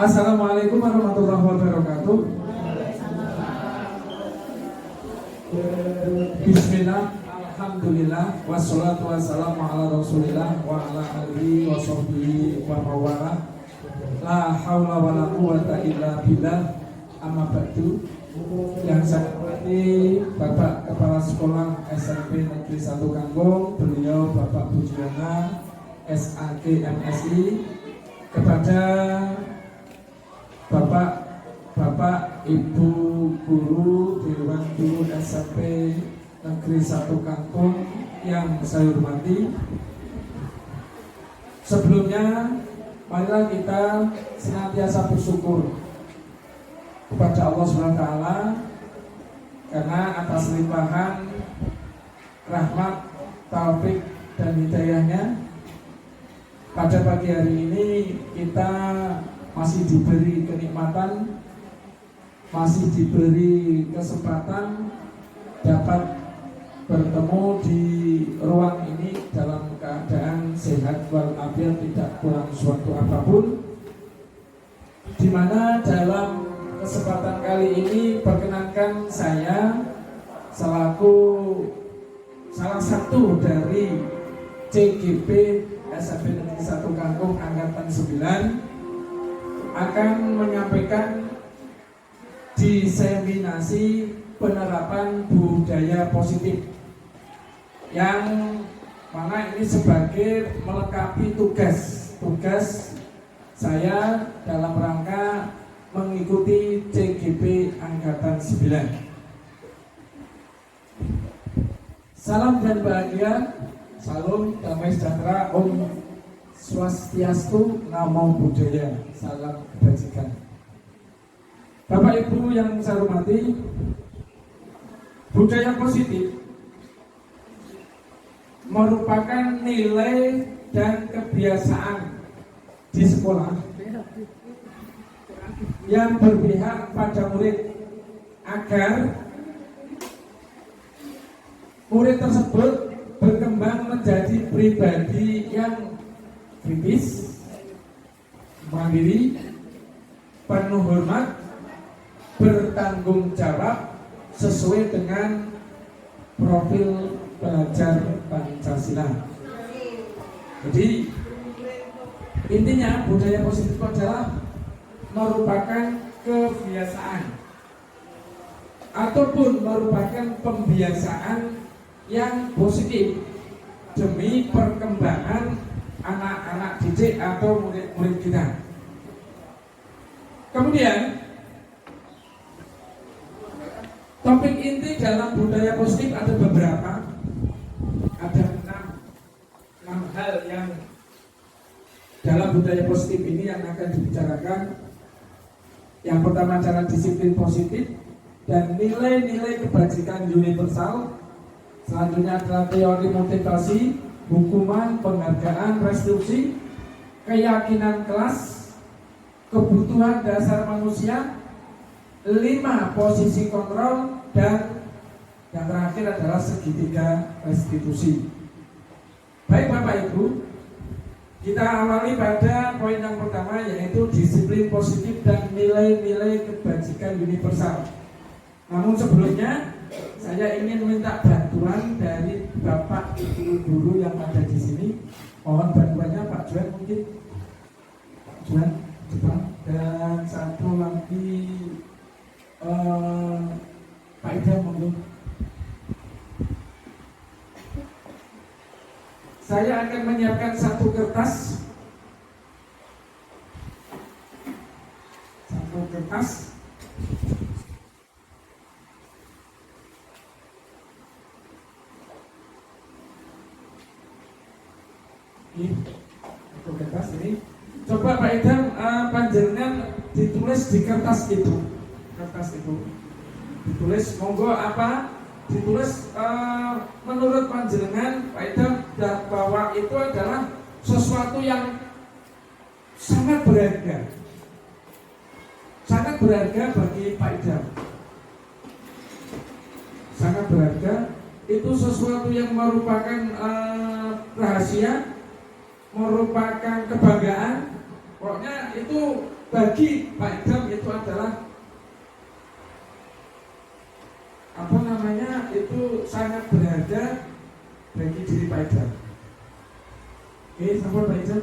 Assalamualaikum warahmatullahi wabarakatuh. Bismillah, alhamdulillah, wassalatu wassalamu ala rasulillah wa ala alihi wa sahbihi wa mawala. La haula wa la quwata illa billah. Amma ba'du. Yang saya hormati Bapak Kepala Sekolah SMP Negeri 1 Kangkung, beliau Bapak Budiana SAG MSI, kepada Bapak Ibu Guru Dewan Guru SMP Negeri 1 Kangkung yang saya hormati. Sebelumnya, marilah kita senantiasa bersyukur kepada Allah SWT karena atas limpahan rahmat, taufik dan hidayahnya, pada pagi hari ini kita masih diberi kenikmatan, masih diberi kesempatan dapat bertemu di ruang ini dalam keadaan sehat walafiat, tidak kurang suatu apapun, di mana dalam kesempatan kali ini perkenankan saya selaku salah satu dari CGP SMP Negeri 1 Kangkung Angkatan 9 akan menyampaikan diseminasi penerapan budaya positif, yang mana ini sebagai melengkapi tugas saya dalam rangka mengikuti CGP Angkatan 9. Salam dan bahagia, salam damai sejahtera, Om Swastiastu, Namo Buddhaya, salam kebajikan. Bapak Ibu yang saya hormati, budaya positif merupakan nilai dan kebiasaan di sekolah yang berpihak pada murid agar murid tersebut berkembang menjadi pribadi yang kritis, mandiri, penuh hormat, bertanggung jawab sesuai dengan profil pelajar Pancasila. Jadi intinya budaya positif adalah merupakan kebiasaan ataupun merupakan pembiasaan yang positif demi perkembangan anak-anak didik atau murid-murid kita. Kemudian topik inti dalam budaya positif ada beberapa, ada 6 hal yang dalam budaya positif ini yang akan dibicarakan. Yang pertama adalah disiplin positif dan nilai-nilai kebajikan universal. Selanjutnya adalah teori motivasi, hukuman, penghargaan, restitusi, keyakinan kelas, kebutuhan dasar manusia, 5 posisi kontrol, dan yang terakhir adalah segitiga restitusi. Baik Bapak Ibu, kita awali pada poin yang pertama, yaitu disiplin positif dan nilai-nilai kebajikan universal. Namun sebelumnya saya ingin minta bantuan dari Bapak Ibu Guru yang ada di sini. Mohon bantuannya Pak Juan, mungkin Pak Juan depan, dan satu lagi Pak Ida, monggo. Saya akan menyiapkan satu kertas, ini satu kertas ini. Coba Pak Idam, panjenengan ditulis di kertas itu ditulis, monggo apa ditulis menurut panjenengan Pak Idam, bahwa itu adalah sesuatu yang sangat berharga bagi Pak Idam. Sangat berharga, itu sesuatu yang merupakan rahasia, merupakan kebanggaan. Pokoknya itu bagi Pak Idam itu adalah itu sangat berharga bagi diri Pak Idam. Oke, sampai Pak Idam.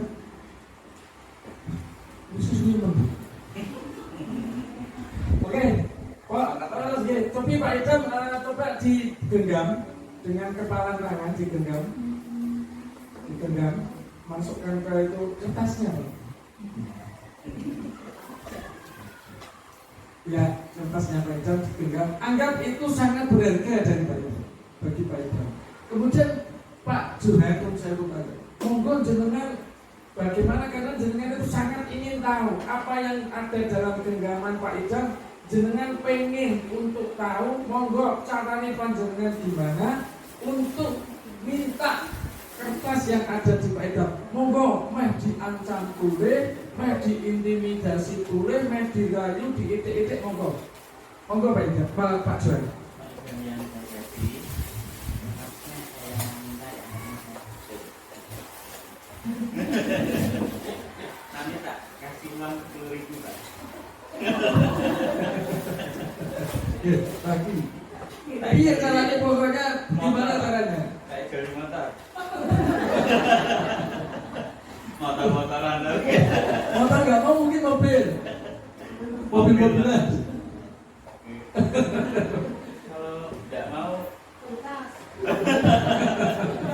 Oke, terus tapi Pak Idam coba digenggam dengan kepala tangan, digenggam, masukkan ke itu kertasnya. Ya, kertasnya Pak Idam digenggam. Anggap itu sangat berharga dari Pak Idam, bagi Pak Idam. Kemudian Pak Jurhatun saya lupa. Monggo jenengan bagaimana, karena jenengan itu sangat ingin tahu apa yang ada dalam genggaman Pak Idam. Jenengan pengen untuk tahu, monggo caranya panjenengan gimana untuk minta kertas yang ada di Pak Idam. Monggo, meh diancam boleh, meh diintimidasi boleh, meh dirayu, diitik-itik, monggo. Monggo Pak Idam, Pak Juan. Nanti tak kasih uang 10.000 Pak. Ya, lagi. Iya caranya, pokoknya gimana caranya? Kayak gali motor. Motor-motoran oke. Motor nggak mau, mungkin mobil-mobilan. Kalau tidak mau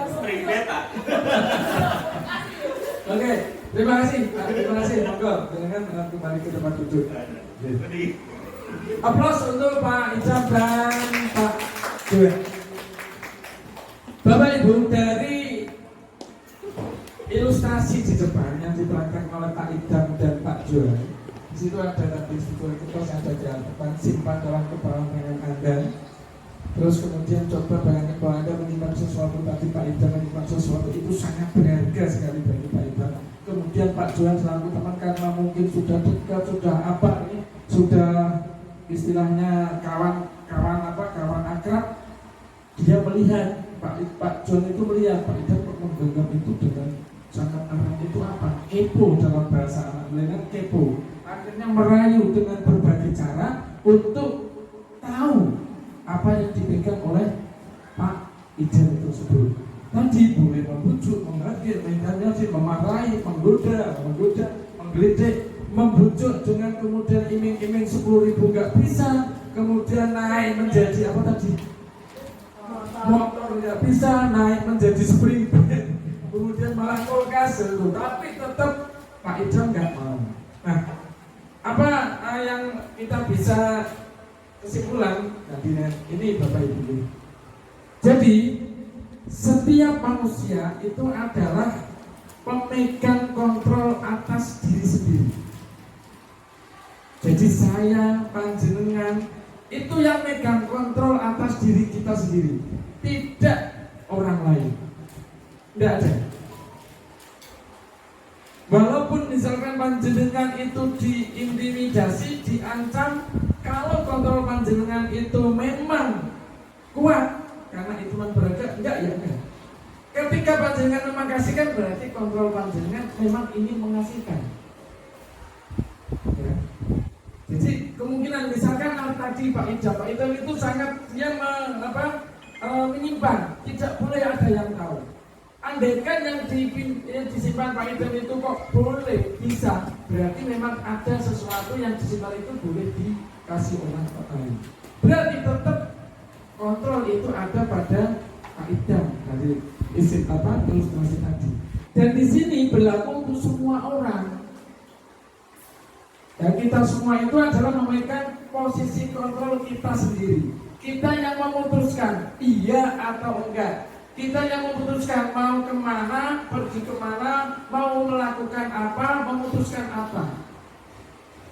spring beta. Oke, terima kasih. Terima kasih. Monggo, dengan kembali ke tempat duduk. Aplaus untuk Pak Idam dan Pak Juan. Bapak Ibu, dari ilustrasi di depan yang diperagakan oleh Pak Idam dan Pak Juan, di situ ada tadi struktur kertas yang ada di depan, simpan dalam kepala Anda. Terus kemudian coba bayangkan bahwa Anda menyimpan sesuatu, tadi Pak Idam menyimpan sesuatu, itu sangat berharga sekali bagi Pak Idam. Kemudian Pak Juan selaku teman, karena mungkin sudah dekat, sudah apa ini, sudah istilahnya kawan akrab, dia melihat Pak Juan itu melihat Pak Idam menggenggam itu dengan sangat erat. Itu apa? Kepo dalam bahasa anak milenial, kepo. Akhirnya merayu dengan berbagai cara untuk tahu apa yang dipegang oleh Pak Idam tersebut. Tadi boleh membujuk, menghakir, memarahi, menggoda, menggelidik, membujuk dengan kemudian iming-iming 10.000 nggak bisa, kemudian naik menjadi apa tadi? Motor nggak bisa, naik menjadi spring bed, kemudian malah kulkas itu, tapi tetap Pak Idam nggak mau. Nah, apa yang kita bisa kesimpulan tadi ini Bapak Ibu? Jadi setiap manusia itu adalah pemegang kontrol atas diri sendiri. Jadi saya, panjenengan itu yang megang kontrol atas diri kita sendiri, tidak orang lain. Tidak ada. Walaupun misalkan panjenengan itu diintimidasi, diancam, kalau kontrol panjenengan itu memang kuat, karena itu berharga, enggak ya enggak. Ketika panjenengan mengasihkan, berarti kontrol panjenengan memang ingin mengasihkan. Ya. Jadi kemungkinan misalkan tadi Pak Idam itu sangat dia menyimpan, tidak boleh ada yang tahu. Andaikan yang disimpan Pak Idam itu kok boleh bisa, berarti memang ada sesuatu yang disimpan itu boleh dikasih orang lain. Berarti tetap kontrol itu ada pada Pak Idam dari ilustrasi tadi. Dan di sini berlaku untuk semua orang. Dan kita semua itu adalah memegang posisi kontrol kita sendiri. Kita yang memutuskan iya atau enggak. Kita yang memutuskan mau kemana, pergi kemana, mau melakukan apa, memutuskan apa.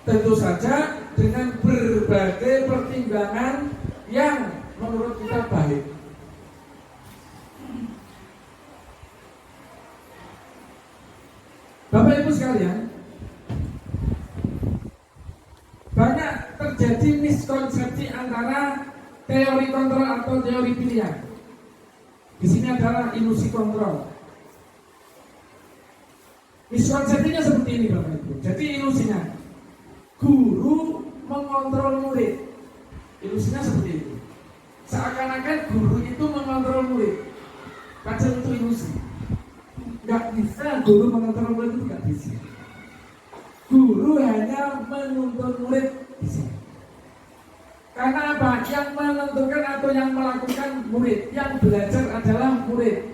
Tentu saja dengan berbagai pertimbangan yang menurut kita baik. Bapak Ibu sekalian, banyak terjadi miskonsepsi antara teori kontrol atau teori pilihan. Di sini adalah ilusi kontrol. Miskonsepsinya seperti ini Bapak Ibu. Jadi ilusinya, guru mengontrol murid. Ilusinya seperti itu. Seakan-akan guru itu mengontrol murid. Padahal itu ilusi. Gak bisa guru mengontrol murid, itu gak bisa. Guru hanya menuntun murid bisa. Karena apa? Yang menentukan atau yang melakukan murid, yang belajar adalah murid.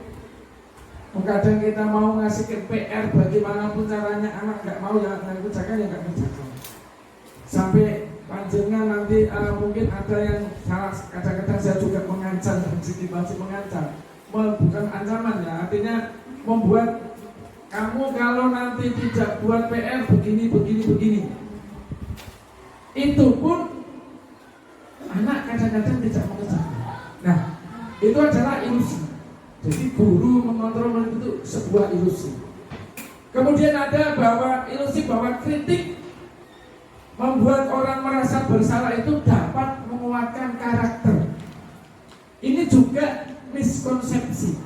Kadang kita mau ngasih ke PR bagaimanapun caranya, anak nggak mau ya nggak kerjakan ya nggak kerjakan. Sampai panjenengan nanti mungkin ada yang salah. Kadang-kadang saya juga mengancam, masih mengancam, bukan ancaman ya, artinya membuat kamu kalau nanti tidak buat PR begini. Itu pun anak kadang-kadang tidak mengerjakan. Nah, itu adalah ilusi. Jadi guru mengontrol murid itu sebuah ilusi. Kemudian ada ilusi bahwa kritik membuat orang merasa bersalah itu dapat menguatkan karakter. Ini juga miskonsepsi.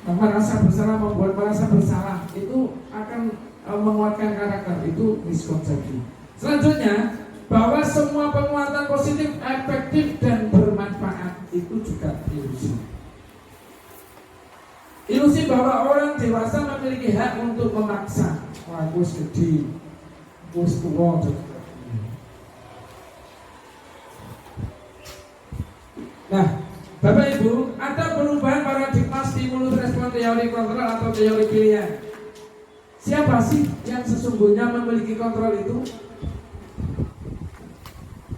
Merasa bersalah itu akan menguatkan karakter, itu miskonsepsi. Selanjutnya, bahwa semua penguatan positif efektif dan bermanfaat itu juga ilusi. Ilusi bahwa orang dewasa memiliki hak untuk memaksa. Wah, aku sedih, aku tua. Nah, Bapak Ibu, ada perubahan paradigma stimulus respon teori kontrol atau teori pilihan. Siapa sih yang sesungguhnya memiliki kontrol itu?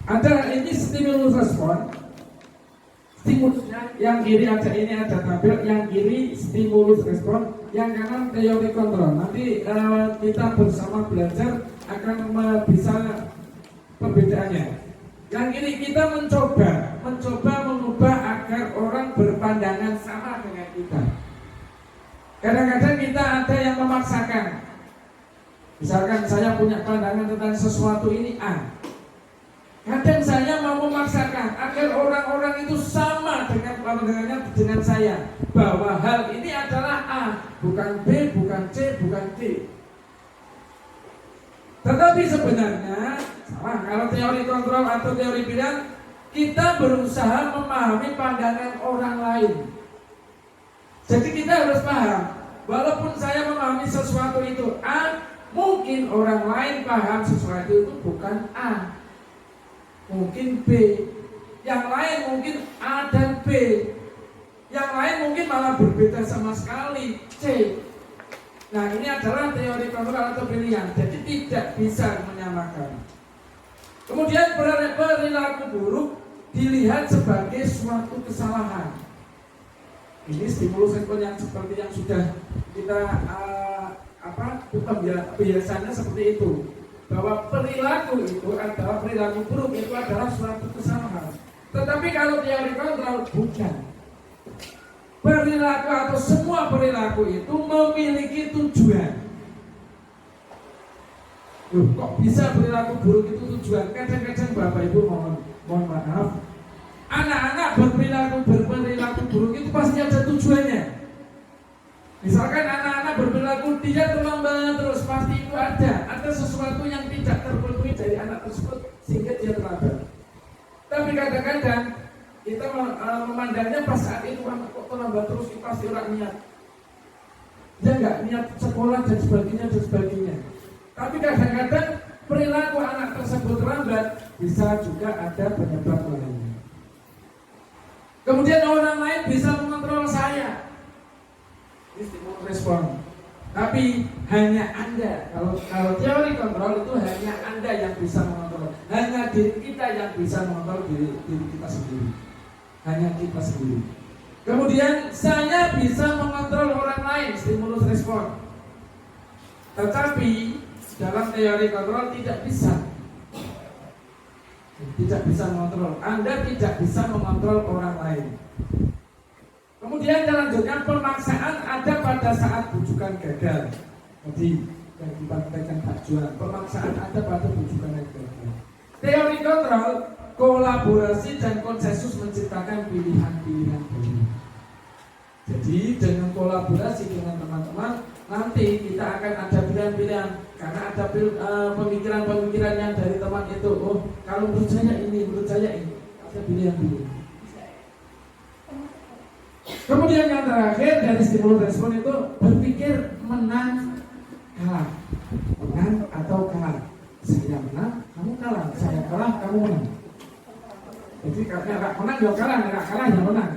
Ada ini stimulus respon. Stimulusnya yang kiri ada tabel, yang kiri stimulus respon, yang kanan teori kontrol. Nanti kita bersama belajar akan bisa perbedaannya. Yang kiri kita mencoba mengubah agar orang berpandangan sama dengan kita. Kadang-kadang kita ada yang memaksakan. Misalkan saya punya pandangan tentang sesuatu ini A. Kadang saya mau memaksakan agar orang-orang itu sama dengan pandangannya dengan saya, bahwa hal ini adalah A, bukan B, bukan C, bukan D. Tetapi sebenarnya salah. Kalau teori kontrol atau teori pilihan, kita berusaha memahami pandangan orang lain. Jadi kita harus paham, walaupun saya memahami sesuatu itu A, mungkin orang lain paham sesuatu itu bukan A, mungkin B, yang lain mungkin A dan B, yang lain mungkin malah berbeda sama sekali, C. Nah, ini adalah teori kontrol atau pilihan. Jadi tidak bisa menyamakan. Kemudian perilaku buruk dilihat sebagai suatu kesalahan. Ini stimulus respon yang seperti yang sudah kita biasanya seperti itu. Bahwa perilaku itu adalah perilaku buruk, itu adalah suatu kesalahan. Tetapi kalau teori kontrol bukan. Perilaku atau semua perilaku itu memiliki tujuan. Kok bisa perilaku buruk itu tujuan? Kadang-kadang Bapak Ibu mohon maaf, anak-anak berperilaku buruk itu pasti ada tujuannya. Misalkan anak-anak berperilaku dia terlambat terus, pasti itu ada sesuatu yang tidak terpenuhi dari anak tersebut sehingga dia terlambat. Tapi kadang-kadang kita memandangnya pas saat itu anak kok terlambat terus, itu pasti orang niat. Dia nggak niat sekolah dan sebagainya. Tapi kadang-kadang perilaku anak tersebut terlambat bisa juga ada penyebab lainnya. Kemudian orang lain bisa mengontrol saya. Ini stimulus respon. Tapi hanya Anda. Kalau teori kontrol itu hanya Anda yang bisa mengontrol. Hanya diri kita yang bisa mengontrol diri kita sendiri. Hanya kita sendiri. Kemudian saya bisa mengontrol orang lain, stimulus respon. Tetapi dalam teori kontrol tidak bisa mengontrol. Anda tidak bisa mengontrol orang lain. Kemudian dilanjutkan, pemaksaan ada pada saat bujukan gagal. Jadi yang dipraktekkan Pak Juan, pemaksaan ada pada bujukan yang gagal. Teori kontrol, kolaborasi dan konsensus menciptakan pilihan-pilihan baru. Jadi dengan kolaborasi dengan teman-teman, nanti kita akan ada pilihan-pilihan karena ada pemikiran-pemikiran yang dari teman itu. Oh, kalau menurut saya ini, ada pilihan-pilihan. Kemudian yang terakhir dari stimulus respon itu berpikir menang kalah, menang atau kalah. Saya menang, kamu kalah. Saya kalah, kamu menang. Jadi kalau nggak menang ya kalah, nggak kalah ya menang.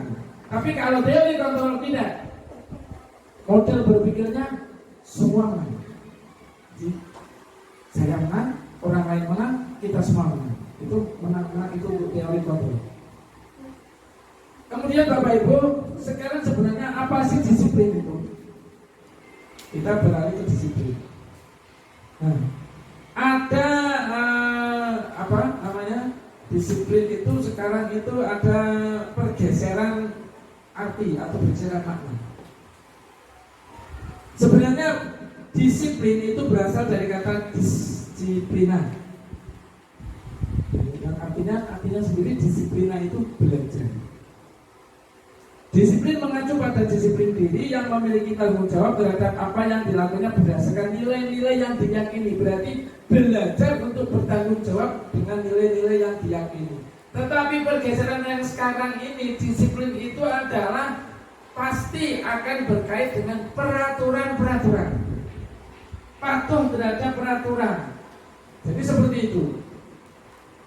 Tapi kalau teori kontrol tidak, model berpikirnya semua menang. Jadi saya menang, orang lain menang, kita semua menang. Itu menang itu untuk teori kontrol. Kemudian Bapak Ibu, sekarang sebenarnya apa sih disiplin itu? Kita beralih ke disiplin. Nah, ada disiplin itu sekarang itu ada pergeseran arti atau pergeseran makna. Sebenarnya disiplin itu berasal dari kata disiplina. Yang artinya sendiri disiplina itu belajar. Disiplin mengacu pada disiplin diri yang memiliki tanggung jawab terhadap apa yang dilakukannya berdasarkan nilai-nilai yang diyakini. Berarti belajar untuk bertanggung jawab dengan nilai-nilai yang diyakini. Tetapi pergeseran yang sekarang ini, disiplin itu adalah pasti akan berkait dengan peraturan-peraturan. Patuh terhadap peraturan. Jadi seperti itu.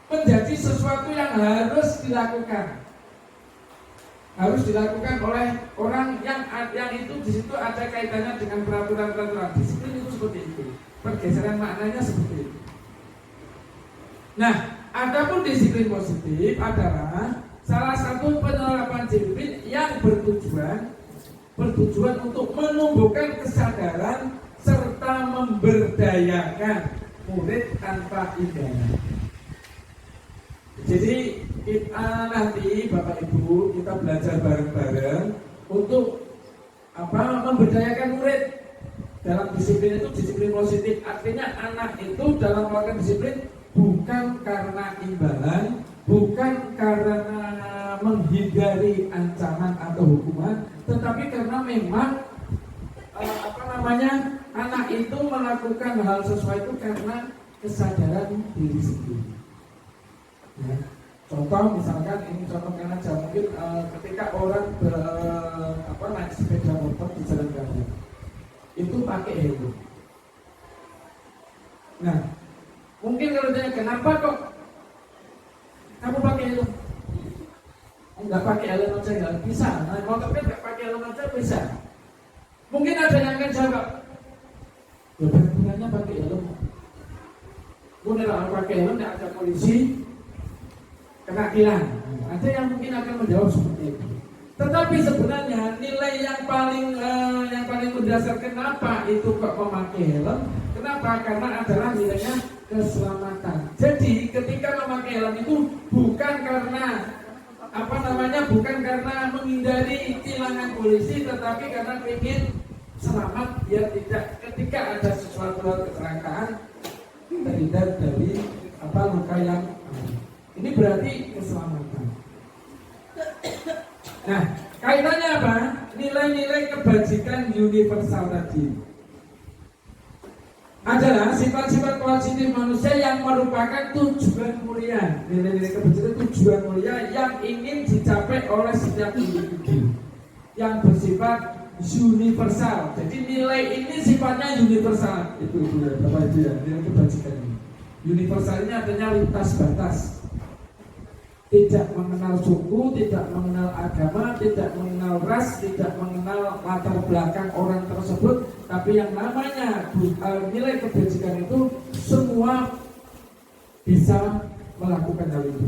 Menjadi sesuatu yang harus dilakukan. Harus dilakukan oleh orang yang itu di situ ada kaitannya dengan peraturan-peraturan. Disiplin itu seperti itu. Pergeseran maknanya seperti itu. Nah, adapun disiplin positif adalah salah satu penerapan disiplin yang bertujuan untuk menumbuhkan kesadaran serta memberdayakan murid tanpa imbalan. Jadi kita nanti Bapak Ibu kita belajar bareng-bareng untuk memberdayakan murid dalam disiplin itu disiplin positif. Artinya anak itu dalam melakukan disiplin bukan karena imbalan, bukan karena menghindari ancaman atau hukuman, tetapi karena memang anak itu melakukan hal sesuai itu karena kesadaran diri sendiri. Ya. Contoh misalkan ini contohkan aja mungkin ketika orang naik sepeda motor di jalan raya itu pakai helm. Nah, mungkin kalau ditanya kenapa kok kamu pakai helm? Enggak pakai helm aja nggak bisa. Naik motor kan nggak pakai helm aja bisa. Mungkin ada yang akan jawab, ya berguna pakai helm. Kalau pakai helm nggak ada polisi kena tilang. Ada yang mungkin akan menjawab seperti itu. Tetapi sebenarnya nilai yang paling mendasar kenapa itu kok memakai helm? Kenapa? Karena adalah nilainya keselamatan. Jadi ketika memakai helm itu bukan karena bukan karena menghindari tilangan polisi, tetapi karena ingin selamat biar tidak ketika ada sesuatu kecelakaan terhindar dari luka yang ini berarti keselamatan. Nah, kaitannya apa? Nilai-nilai kebajikan universal tadi adalah sifat-sifat positif manusia yang merupakan tujuan mulia. Nilai-nilai kebajikan tujuan mulia yang ingin dicapai oleh setiap individu yang bersifat universal. Jadi nilai ini sifatnya universal. Itu Bapak Ibu ya, nilai kebajikan ini. Universal ini artinya lintas batas. Tidak mengenal suku, tidak mengenal agama, tidak mengenal ras, tidak mengenal latar belakang orang tersebut, tapi yang namanya nilai kebajikan itu semua bisa melakukan hal itu.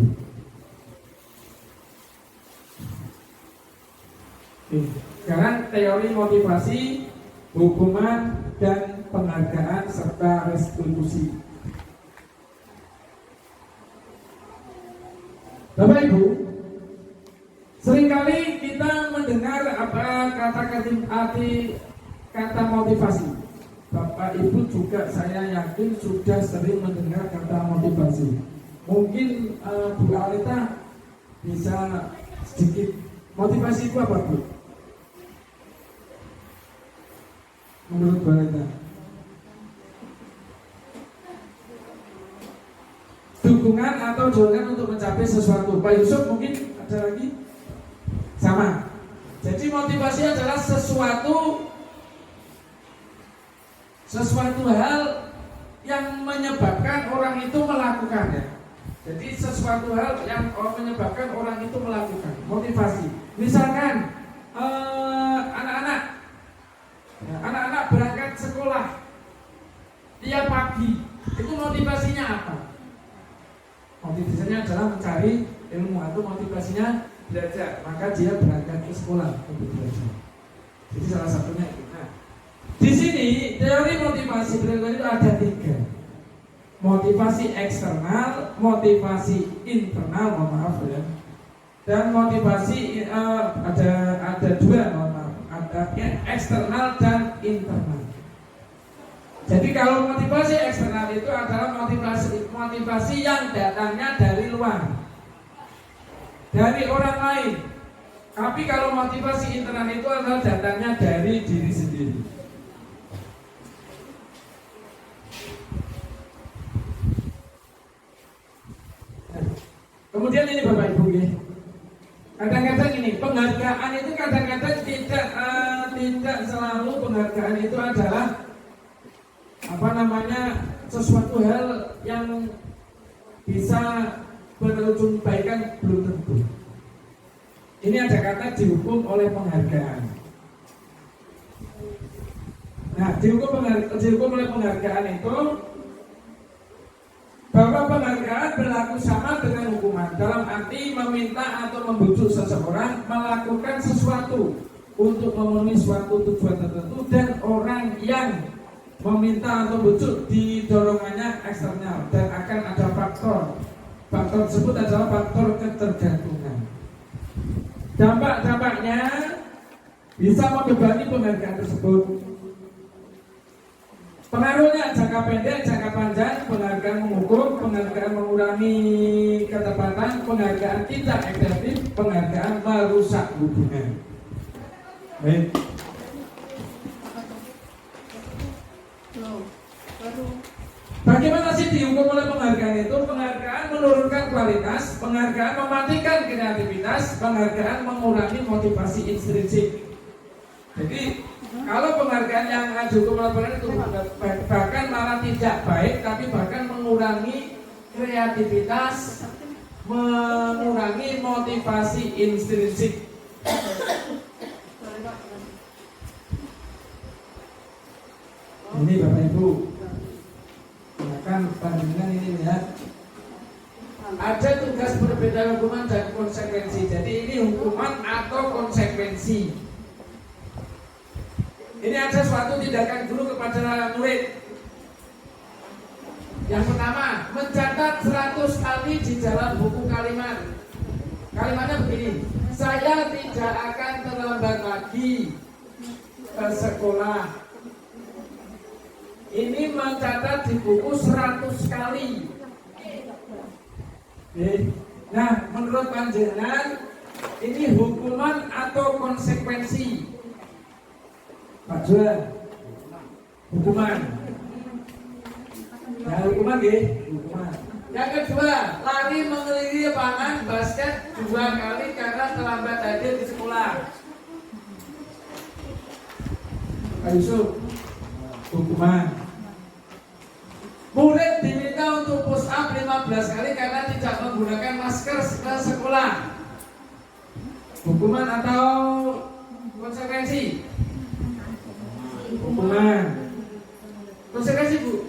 Sekarang teori motivasi, hukuman, dan penghargaan serta restitusi. Bapak Ibu, seringkali kita mendengar kata motivasi. Bapak Ibu juga saya yakin sudah sering mendengar kata motivasi. Mungkin Bu Alita bisa sedikit motivasi itu apa Bu? menurut Balita? Dukungan atau dorongan untuk mencapai sesuatu. Pak Yusuf mungkin ada lagi? Sama. Jadi motivasi adalah sesuatu hal yang menyebabkan orang itu melakukannya. Jadi sesuatu hal yang menyebabkan orang itu melakukan. Motivasi. Misalkan anak-anak berangkat sekolah tiap pagi, itu motivasinya apa? Motivasinya adalah mencari ilmu atau motivasinya belajar, maka dia berangkat ke sekolah untuk belajar. Jadi salah satunya itu. Nah, di sini teori motivasi itu ada 3. Motivasi eksternal, motivasi internal, mohon maaf ya. Dan motivasi ada 2, mohon maaf. Ada eksternal dan internal. Jadi kalau motivasi eksternal itu adalah motivasi yang datangnya dari luar, dari orang lain. Tapi kalau motivasi internal itu adalah datangnya dari diri sendiri. Nah, kemudian ini Bapak Ibu ya. Kadang-kadang ini penghargaan itu kadang-kadang tidak selalu penghargaan itu adalah sesuatu hal yang bisa berujung kebaikan, belum tentu. Ini ada kata dihukum oleh penghargaan. Nah, dihukum oleh penghargaan itu bahwa penghargaan berlaku sama dengan hukuman, dalam arti meminta atau membujuk seseorang melakukan sesuatu untuk memenuhi suatu tujuan tertentu, dan orang yang meminta atau bujuk didorongannya eksternal, dan akan ada faktor tersebut adalah faktor ketergantungan. Dampak-dampaknya bisa membebani penghargaan tersebut. Pengaruhnya jangka pendek, jangka panjang. Penghargaan mengukur, penghargaan mengurangi ketepatan, penghargaan tidak efektif, penghargaan merusak hubungan. Baik. Bagaimana sih dihukum oleh penghargaan itu? Penghargaan menurunkan kualitas, penghargaan mematikan kreativitas, penghargaan mengurangi motivasi intrinsik. Jadi kalau penghargaan yang dihukum oleh penghargaan itu bahkan malah tidak baik, tapi bahkan mengurangi kreativitas, mengurangi motivasi intrinsik. Ini Bapak Ibu, kan pandangan ini lihat ada tugas berbeda hukuman dan konsekuensi. Jadi ini hukuman atau konsekuensi. Ini ada suatu tindakan guru kepada murid. Yang pertama, mencatat 100 kali di dalam buku kalimat. Kalimatnya begini: saya tidak akan terlambat lagi ke sekolah. Ini mencatat di buku 100 kali. Nah, menurut panjenengan ini hukuman atau konsekuensi? Pak Juan, hukuman. Ya, hukuman nggih, hukuman. Yang kedua, lari mengelilingi lapangan basket 2 kali karena terlambat hadir di sekolah. Pak Yusuf, hukuman. Murid diminta untuk push up 15 kali karena tidak menggunakan masker ke sekolah. Hukuman atau konsekuensi? Hukuman. Konsekuensi, Bu.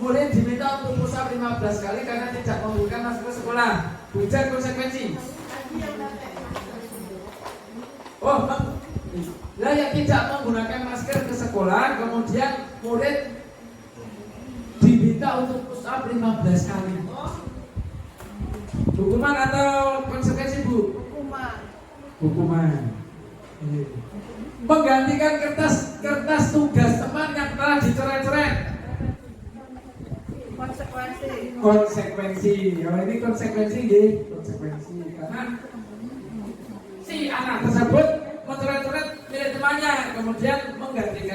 Murid diminta untuk push up 15 kali karena tidak menggunakan masker ke sekolah. Bukan konsekuensi. Oh, lah yang tidak menggunakan masker ke sekolah, kemudian murid diminta untuk push up 15 kali. Hukuman atau konsekuensi, Bu? Hukuman. Menggantikan kertas tugas teman yang telah dicoret-coret. Konsekuensi. Oh, ini konsekuensi nggih, konsekuensi. Karena si anak tersebut mencoret-coret milik temannya, kemudian menggantikan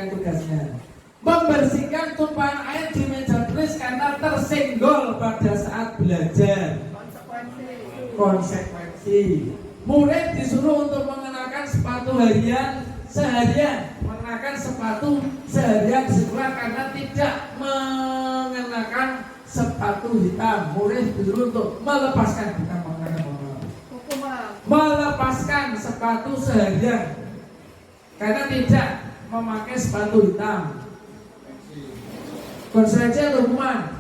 Konsekuensi. Murid disuruh untuk mengenakan sepatu harian seharian, mengenakan sepatu seharian sekolah karena tidak mengenakan sepatu hitam. Murid disuruh untuk melepaskan, bukan mengenakan, melepaskan sepatu seharian karena tidak memakai sepatu hitam. Konsekuensi atau hukuman?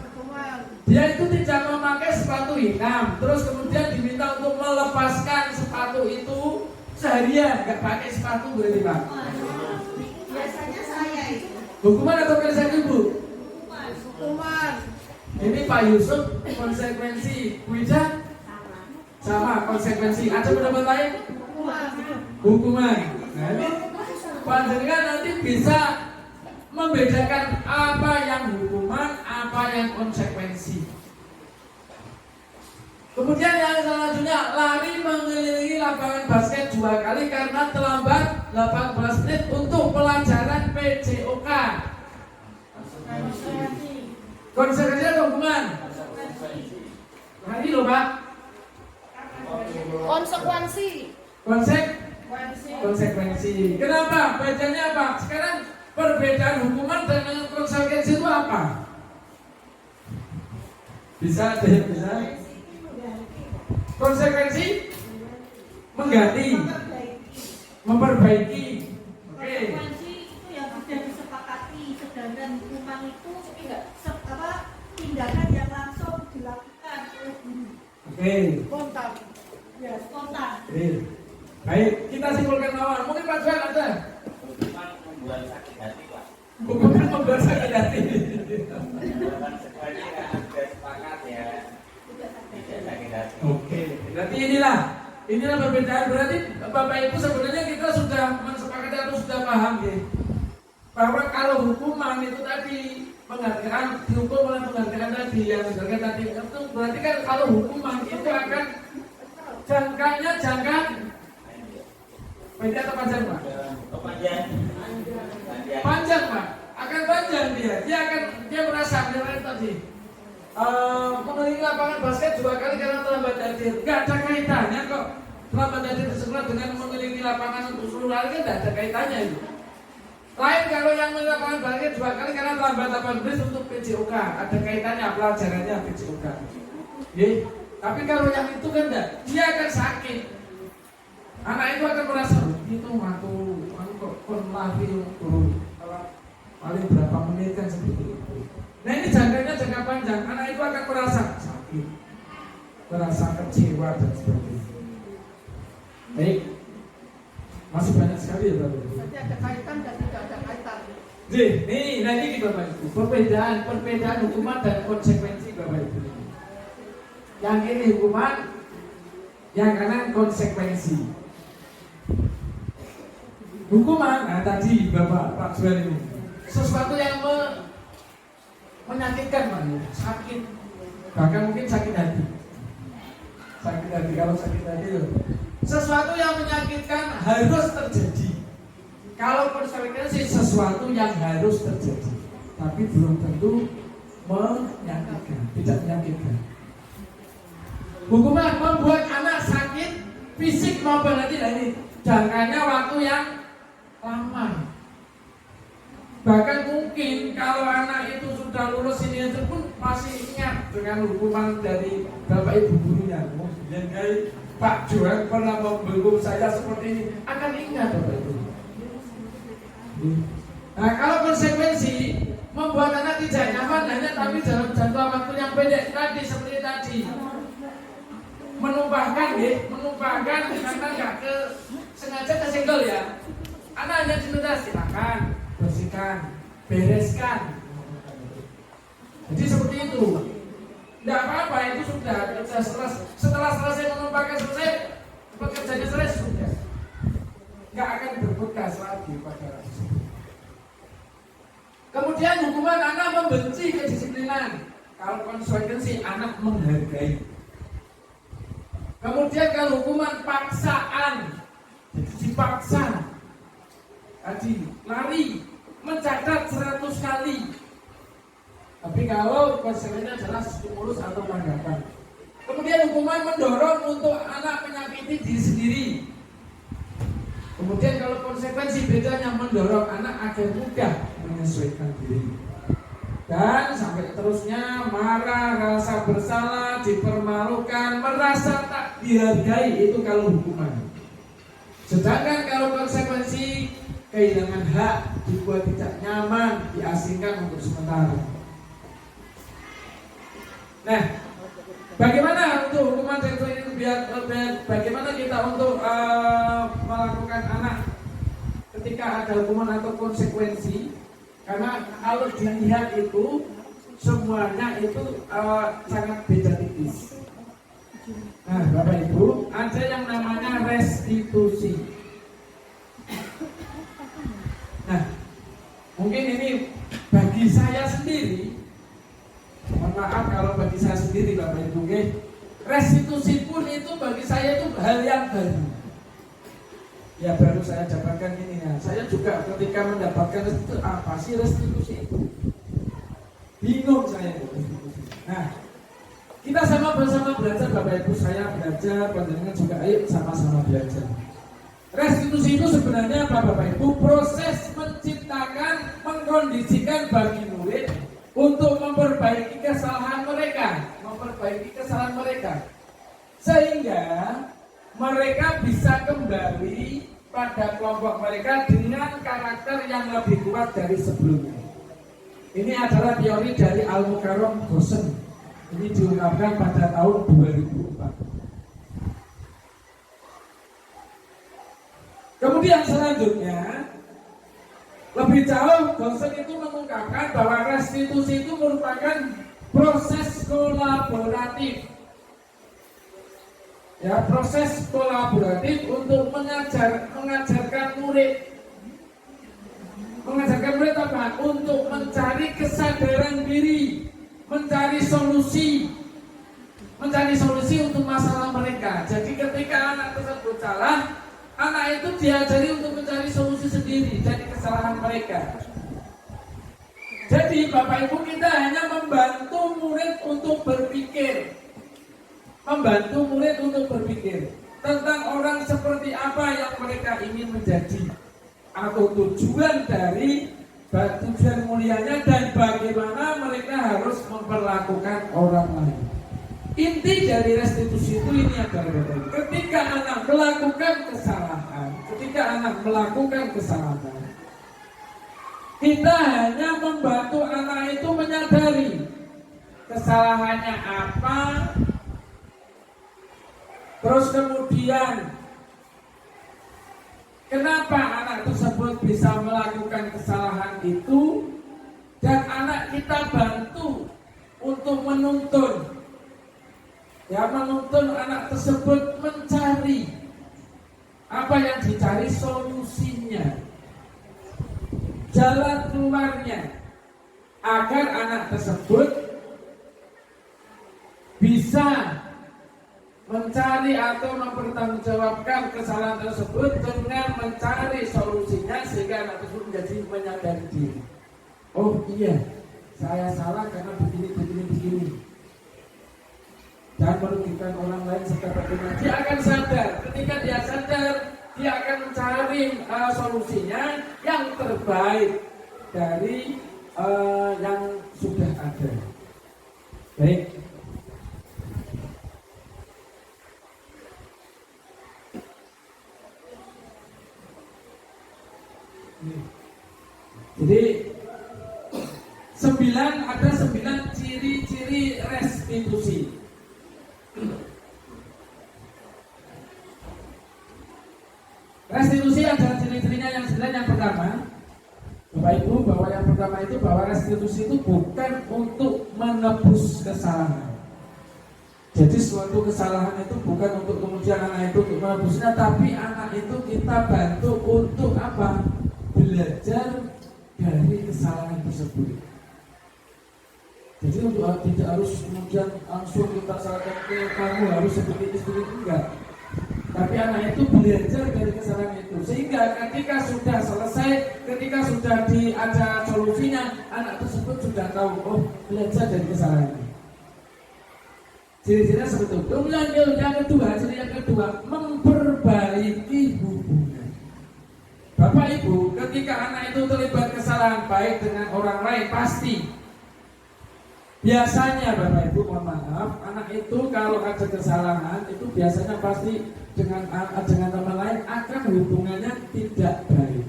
Dia itu tidak memakai sepatu hitam, terus kemudian diminta untuk melepaskan sepatu itu seharian, nggak pakai sepatu, berarti Pak? Biasanya saya itu. Hukuman atau konsekuensi Bu? Hukuman. Ini Pak Yusuf konsekuensi, Bu Ida sama konsekuensi. Ada pendapat lain? Hukuman. Nah ini panjenengan nanti bisa membedakan apa yang hukuman, apa yang konsekuensi. Kemudian yang selanjutnya, lari mengelilingi lapangan basket 2 kali karena terlambat 18 menit untuk pelajaran PJOK. Konsekuensi atau hukuman? Lari loh Pak. Konsekuensi. Konsekuensi. Kenapa? Bedanya apa? Sekarang perbedaan hukuman dengan konsekuensi itu apa? Bisa ada yang bisa? Konsekuensi mengganti, memperbaiki. Oke. Konsekuensi itu yang sudah disepakati, sedangkan hukuman itu tindakan yang langsung dilakukan oleh guru. Oke. Kontak. Ya, spontan. Baik, kita simpulkan awal. Mungkin Pak Juan ada. Hukuman membuat sakit hati, Pak. Hukuman membuat sakit hati. Konsekuensi kan sudah sepakat ya. Tidak sakit hati. Oke. Berarti inilah perbedaan. Berarti Bapak Ibu sebenarnya kita sudah mensepakati atau sudah paham ya, bahwa kalau hukuman itu tadi penghargaan, dihukum oleh penghargaan tadi yang misalkan tadi itu berarti kan kalau hukuman itu akan jangkanya pendek atau panjang Pak? Panjang Pak, akan panjang dia merasa tadi mengelilingi lapangan basket 2 kali karena terlambat hadir. Gak ada kaitannya kok terlambat hadir di sekolah dengan mengelilingi lapangan untuk seluruh hari, kan gak ada kaitannya itu. Lain kalau yang mengelilingi lapangan basket 2 kali karena terlambat 8 menit untuk PJOK, ada kaitannya pelajarannya PJOK. Tapi kalau yang itu kan enggak, dia akan sakit. Anak itu akan merasa itu aku kok lari paling berapa menit kan seperti itu. Nah ini jangka panjang, anak itu akan merasa sakit, merasa kecewa dan sebagainya. Baik, masih banyak sekali ya Bapak Ibu. Jadi ada kaitan dan tidak ada kaitan. Nih, nanti kita Bapak Ibu, perbedaan hukuman dan konsekuensi Bapak Ibu. Yang ini hukuman, yang kanan konsekuensi. Hukuman, nah tadi Bapak Pak Juan ini sesuatu yang menyakitkan Pak, sakit, bahkan mungkin sakit hati. Kalau sakit hati loh, sesuatu yang menyakitkan harus terjadi. Kalau konsekuensi sesuatu yang harus terjadi, tapi belum tentu menyakitkan, tidak menyakitkan. Hukuman membuat anak sakit fisik maupun hati. Nah ini jangkanya waktu yang lama. Bahkan mungkin kalau anak itu sudah lulus ini aja pun masih ingat dengan hukuman dari Bapak Ibu gurunya. Mungkin dari Pak Johan pernah menghukum saya seperti ini, akan ingat Bapak Ibu. Nah kalau konsekuensi membuat anak tidak nyaman hanya tapi dalam jangka waktu yang pendek tadi seperti tadi. Menumpahkan karena nggak sengaja kesenggol ya. Anak hanya diminta silakan bersihkan, bereskan. Jadi seperti itu. Tidak apa-apa, itu sudah setelah selesai menumpahkan, selesai pekerjaannya selesai sudah. Nggak akan berbekas lagi pada rakyat. Kemudian hukuman anak membenci kedisiplinan. Kalau konsekuensi anak menghargai. Kemudian kalau hukuman paksaan, jadi dipaksa, tadi lari, mencatat 100 kali. Tapi kalau konsekuensinya adalah stimulus atau tanggapan, Kemudian hukuman mendorong untuk anak menyakiti diri sendiri. Kemudian kalau konsekuensi bedanya mendorong anak agar mudah menyesuaikan diri. Dan sampai terusnya marah, rasa bersalah, dipermalukan, merasa tak dihargai, itu kalau hukuman. Sedangkan kalau konsekuensi kehilangan hak, dibuat tidak nyaman, diasingkan untuk sementara. Nah, bagaimana untuk hukuman seksual ini bagaimana kita untuk melakukan anak ketika ada hukuman atau konsekuensi? Karena kalau dilihat itu semuanya itu sangat beda tipis. Nah, Bapak Ibu, ada yang namanya restitusi. Nah, mungkin ini bagi saya sendiri, mohon maaf kalau bagi saya sendiri Bapak Ibu, restitusi pun itu bagi saya itu hal yang baru. Ya baru saya dapatkan ini ya. Saya juga ketika mendapatkan restitusi, apa sih restitusi itu? Bingung saya restitusi. Nah, kita sama-sama belajar Bapak Ibu, saya belajar, panjenengan juga, ayo sama-sama belajar. Restitusi itu sebenarnya apa Bapak Ibu? Proses menciptakan, mengkondisikan bagi murid untuk memperbaiki kesalahan mereka, sehingga mereka bisa kembali pada kelompok mereka dengan karakter yang lebih kuat dari sebelumnya. Ini adalah teori dari Al-Mukarram Gosen. Ini diungkapkan pada tahun 2004. Kemudian selanjutnya, lebih jauh Gosen itu mengungkapkan bahwa restitusi itu merupakan proses kolaboratif. Ya, proses kolaboratif untuk mengajarkan murid apa? Untuk mencari kesadaran diri, mencari solusi untuk masalah mereka. Jadi ketika anak tersebut salah, anak itu diajari untuk mencari solusi sendiri dari kesalahan mereka. Jadi Bapak Ibu, kita hanya membantu murid untuk berpikir tentang orang seperti apa yang mereka ingin menjadi, atau tujuan mulianya, dan bagaimana mereka harus memperlakukan orang lain. Inti dari restitusi itu ini adalah ketika anak melakukan kesalahan, kita hanya membantu anak itu menyadari kesalahannya apa. Terus kemudian kenapa anak tersebut bisa melakukan kesalahan itu, dan anak kita bantu untuk menuntun anak tersebut mencari apa yang dicari solusinya, jalan keluarnya, agar anak tersebut bisa mencari atau mempertanggungjawabkan kesalahan tersebut dengan mencari solusinya, sehingga anak tersebut menjadi menyadari diri. Oh iya, saya salah karena begini. Dan merugikan orang lain serta bagaimana. Dia akan sadar. Ketika dia sadar, dia akan mencari solusinya yang terbaik dari yang sudah ada. Baik. Jadi ada 9 ciri-ciri restitusi. Restitusi ada ciri-cirinya yang 9. Yang pertama, Bapak Ibu, bahwa yang pertama itu bahwa restitusi itu bukan untuk menebus kesalahan. Jadi suatu kesalahan itu bukan untuk kemudian anak itu untuk menebusnya, tapi anak itu kita bantu untuk apa? Belajar dari kesalahan tersebut. Jadi untuk tidak harus kemudian langsung kita salahkan ke kamu harus seperti itu, enggak. Tapi anak itu belajar dari kesalahan itu, sehingga ketika sudah selesai, ketika sudah ada solusinya, anak tersebut sudah tahu, oh belajar dari kesalahan ini. Ciri-cirinya seperti itu. Kemudian ciri yang kedua, memperbaiki hubungan. Bapak Ibu, ketika anak itu terlibat kesalahan baik dengan orang lain, pasti biasanya Bapak Ibu mohon maaf, anak itu kalau ada kesalahan itu biasanya pasti dengan teman lain akan hubungannya tidak baik,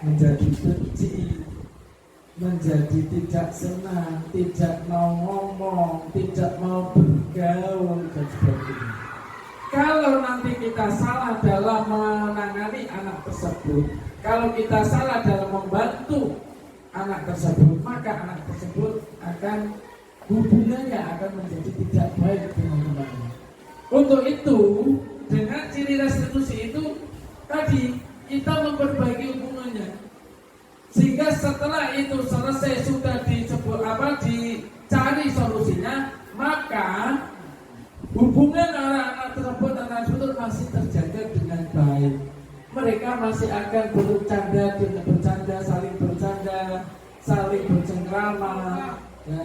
menjadi benci, menjadi tidak senang, tidak mau ngomong, tidak mau bergaul dan sebagainya. Kalau nanti kita salah dalam menangani anak tersebut, kalau kita salah dalam membantu anak tersebut, maka anak tersebut akan hubungannya akan menjadi tidak baik dengan temannya. Untuk itu, dengan ciri restitusi itu tadi kita memperbaiki hubungannya, sehingga setelah itu selesai sudah dicari solusinya, maka hubungan anak-anak tersebut masih terjaga dengan baik. Mereka masih akan bercanda, saling bercengkrama. Ya.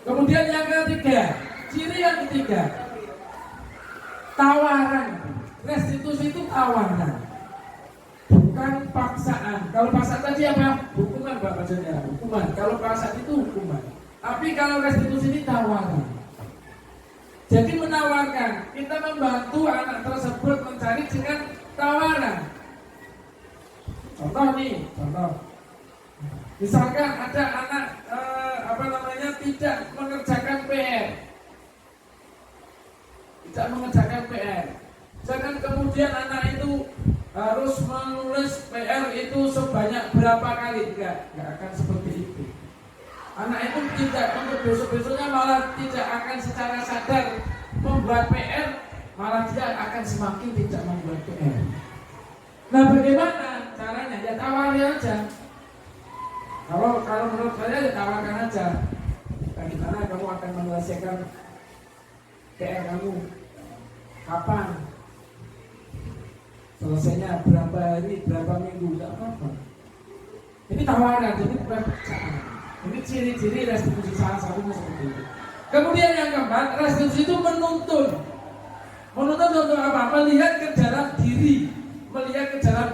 Kemudian yang ketiga, ciri yang ketiga, tawaran. Restitusi itu tawaran, bukan paksaan. Kalau paksaan tadi apa? Hukuman Bapak Saudara, hukuman. Kalau paksaan itu hukuman. Tapi kalau restitusi ini tawaran. Jadi menawarkan, kita membantu anak tersebut mencari dengan tawaran. Contoh. Misalkan ada anak tidak mengerjakan PR. Jangan kemudian anak itu harus menulis PR itu sebanyak berapa kali, enggak akan seperti itu. Anak itu tidak untuk besok-besoknya malah tidak akan secara sadar membuat PR, malah dia akan semakin tidak membuat PR. Nah, bagaimana caranya? Ya tawari aja. Kalau menurut saya ya tawarkan aja. Bagaimana kamu akan menyelesaikan PR kamu? Kapan? Selesainya berapa hari, berapa minggu? Tidak apa-apa. Ini tawaran, jadi bukan paksaan. Ini ciri-ciri restitusi salah satunya seperti itu. Kemudian yang keempat, restitusi itu menuntun. Menuntun untuk apa? Melihat ke dalam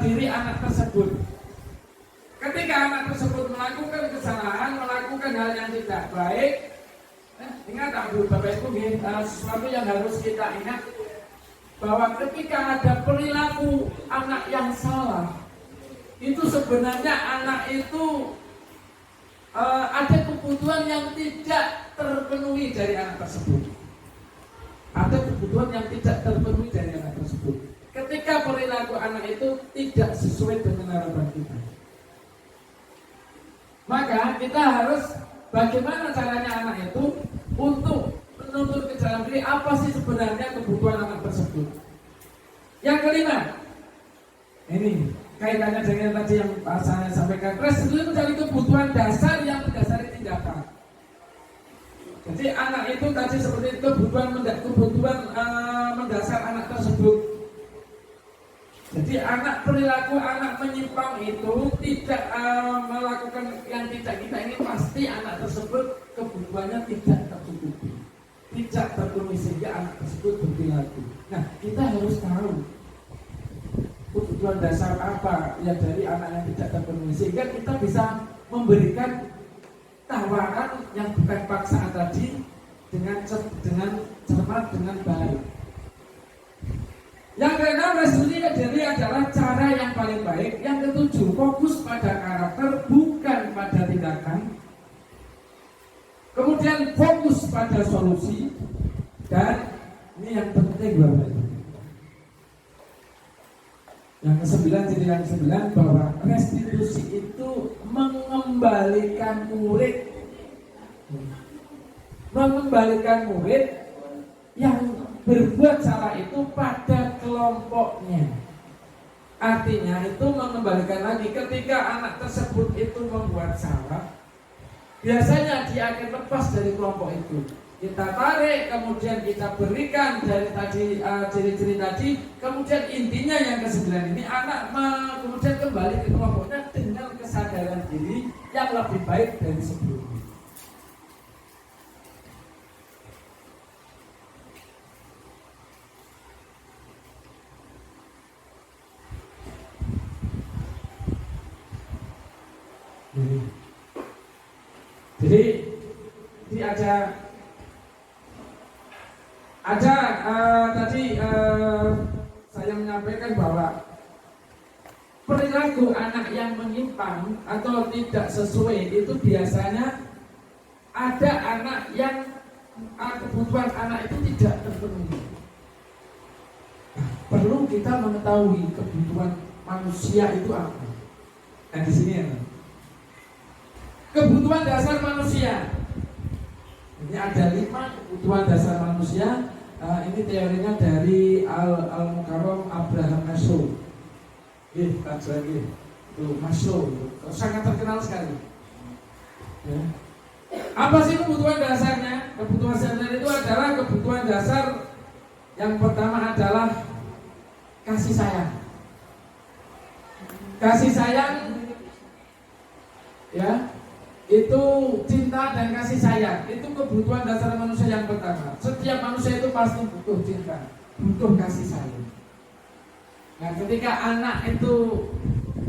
diri anak tersebut. Ketika anak tersebut melakukan kesalahan, melakukan hal yang tidak baik, ingat Bapak Ibu, sesuatu yang harus kita ingat bahwa ketika ada perilaku anak yang salah, itu sebenarnya anak itu ada kebutuhan yang tidak terpenuhi dari anak tersebut. Ada kebutuhan yang tidak terpenuhi dari anak tersebut. Ketika perilaku anak itu tidak sesuai dengan harapan kita, maka kita harus bagaimana caranya anak itu untuk menuntut ke dalam diri apa sih sebenarnya kebutuhan anak tersebut. Yang kelima, ini kaitannya dengan tadi yang saya sampaikan, restitusi mencari kebutuhan dasar yang mendasari tindakan. Jadi anak itu tadi seperti kebutuhan mendasar anak tersebut. Jadi perilaku anak menyimpang itu tidak melakukan yang tidak kita ingin, pasti anak tersebut kebutuhannya tidak tercukupi, tidak terpenuhi sehingga anak tersebut berperilaku. Nah, kita harus tahu kebutuhan dasar apa yang dari anak yang tidak terpenuhi, sehingga kita bisa memberikan tawaran yang bukan paksaan tadi dengan cermat, dengan baik. Yang keenam, restitusi diri adalah cara yang paling baik. Yang ketujuh, fokus pada karakter bukan pada tindakan. Kemudian fokus pada solusi. Dan ini yang penting Bapak Ibu. Yang kesembilan, ciri yang kesembilan, bahwa restitusi itu mengembalikan murid yang berbuat salah itu pada kelompoknya. Artinya itu mengembalikan lagi ketika anak tersebut itu membuat salah, biasanya dia akan lepas dari kelompok itu. Kita tarik, kemudian kita berikan dari tadi ciri-ciri tadi, kemudian intinya yang ke-9 ini anak kemudian kembali ke kelompoknya dengan kesadaran diri yang lebih baik dari sebelumnya. Jadi ada tadi saya menyampaikan bahwa perilaku anak yang menyimpang atau tidak sesuai itu biasanya ada anak yang kebutuhan anak itu tidak terpenuhi. Perlu kita mengetahui kebutuhan manusia itu apa. Nah di sini ya, kebutuhan dasar manusia. Ini ada 5 kebutuhan dasar manusia. Ini teorinya dari Al-Mukarram Abraham Maslow. Lagi itu Maslow, sangat terkenal sekali. Ya. Apa sih kebutuhan dasarnya? Kebutuhan dasar itu adalah kebutuhan dasar yang pertama adalah kasih sayang. Kasih sayang, ya, itu cinta dan kasih sayang. Itu kebutuhan dasar manusia yang pertama. Setiap manusia itu pasti butuh cinta, butuh kasih sayang. Nah, ketika anak itu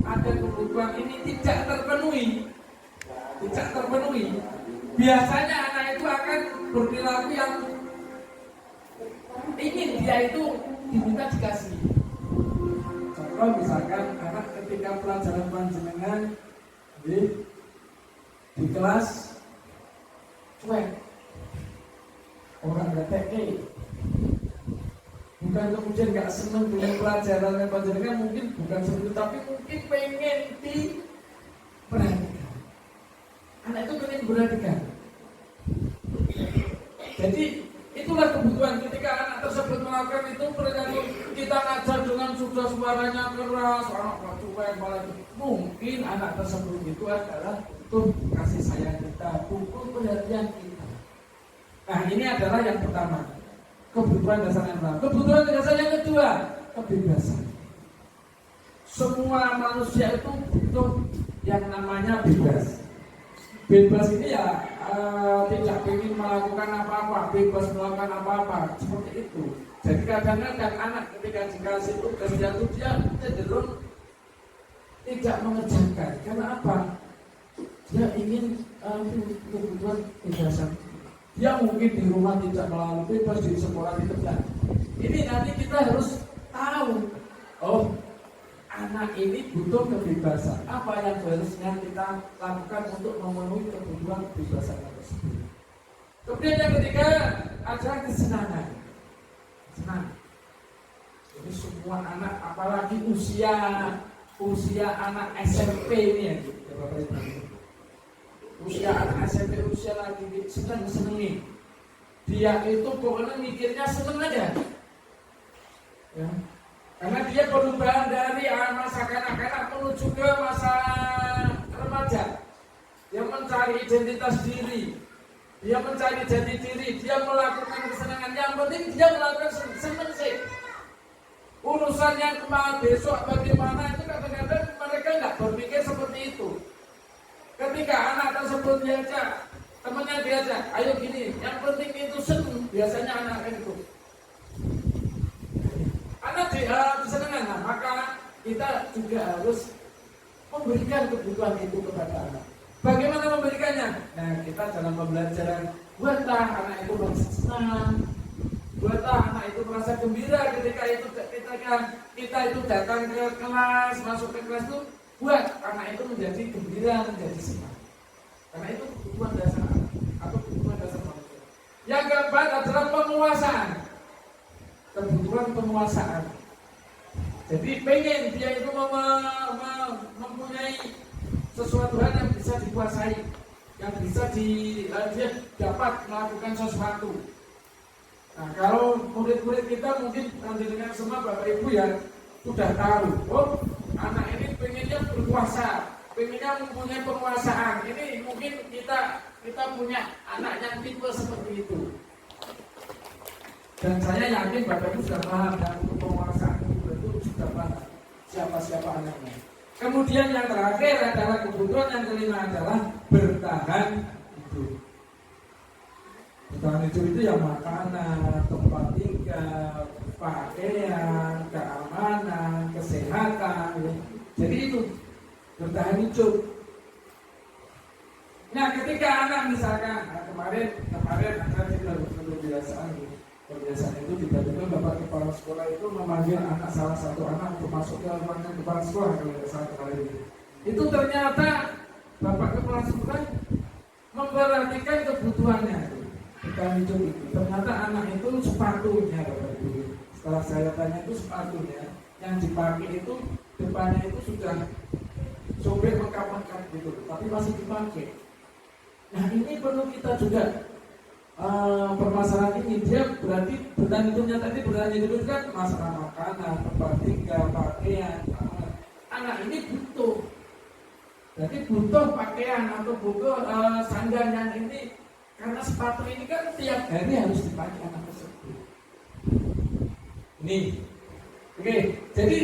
ada kebutuhan ini tidak terpenuhi, biasanya anak itu akan berperilaku yang ingin dia itu diminta dikasih. Contoh misalkan anak ketika pelajaran panjenengan di kelas cuek, orang gak teke, bukan kemudian gak seneng dengan pelajaran panjenengan, mungkin bukan seperti itu, tapi mungkin pengen diperhatikan. Anak itu pengen diperhatikan. Jadi itulah kebutuhan ketika anak tersebut melakukan itu. Perilaku kita ngajar dengan sudah suaranya keras, anak cuek malah itu. Mungkin anak tersebut itu adalah tuh kasih sayang kita, butuh perhatian kita. Nah ini adalah yang pertama, kebutuhan dasar yang pertama. Kebutuhan dasar yang kedua, kebebasan. Semua manusia itu butuh yang namanya bebas. Bebas ini ya tidak ingin melakukan apa-apa, bebas melakukan apa-apa, seperti itu. Jadi kadang-kadang anak ketika dikasih tugas itu dia cenderung tidak mengerjakan. Karena apa? Dia ingin kebutuhan kebebasan. Dia mungkin di rumah tidak melalui bebas, di sekolah tidak. Ini nanti kita harus tahu, oh anak ini butuh kebebasan. Apa yang harusnya kita lakukan untuk memenuhi kebutuhan kebebasan tersebut. Kemudian yang ketiga adalah kesenangan. Senang. Jadi semua anak, apalagi usia anak SMP ini ya, Bapak Ibu. Usia anak SMP, usia lagi seneng-senengin. Dia itu pokoknya mikirnya seneng aja. Ya. Karena dia perubahan dari masa kanak-kanak menuju ke masa remaja. Dia mencari identitas diri, dia mencari jati diri, dia melakukan kesenangan. Yang penting dia melakukan seneng sih. Urusan yang kemarin besok bagaimana itu kadang-kadang mereka nggak berpikir seperti itu. Ketika anak tersebut diajak, temannya diajak, ayo gini, yang penting itu seneng. Biasanya anak itu anak kesenangan, nah, maka kita juga harus memberikan kebutuhan itu kepada anak. Bagaimana memberikannya? Nah, kita dalam pembelajaran buatlah anak itu merasa senang, buatlah anak itu merasa gembira ketika kita itu datang ke kelas, masuk ke kelas itu, buat anak itu menjadi gembira, menjadi senang. Karena itu kebutuhan dasar anak atau kebutuhan dasar manusia. Yang keempat adalah penguasaan. Kebutuhan penguasaan. Jadi pengen dia itu mempunyai sesuatu hal yang bisa dikuasai, yang bisa dia dapat melakukan sesuatu. Nah, kalau murid-murid kita mungkin dengan semua Bapak Ibu ya sudah tahu, oh anak ini pengennya berkuasa, pengennya mempunyai penguasaan. Ini mungkin kita punya anak yang tipe seperti itu. Dan saya yakin Bapak Ibu sudah paham dan untuk penguasaan itu sudah paham siapa-siapa anaknya. Kemudian yang terakhir adalah kebutuhan yang kelima adalah bertahan hidup. Bertahan hidup itu ya makanan, tempat tinggal, pakaian, keamanan, kesehatan. Ya. Jadi itu bertahan hidup. kepala sekolah itu memanggil salah satu anak untuk masuk ke ruangan kepala sekolah kalau saat kali ini. Itu ternyata bapak kepala sekolah memperhatikan kebutuhannya. Kita hidup itu. Ternyata anak itu sepatunya, bapak ibu. Setelah saya tanya itu sepatunya yang dipakai itu depannya itu sudah sobek mengkap-mengkap gitu, tapi masih dipakai. Nah ini perlu kita juga permasalahan ini. Dia berarti bertanya hidupnya tadi bertanya hidup kan masalah makanan, tempat tinggal, pakaian. Anak ini butuh. Jadi butuh pakaian atau butuh sandal yang ini, karena sepatu ini kan tiap hari harus dipakai anak tersebut. Ini, oke. Jadi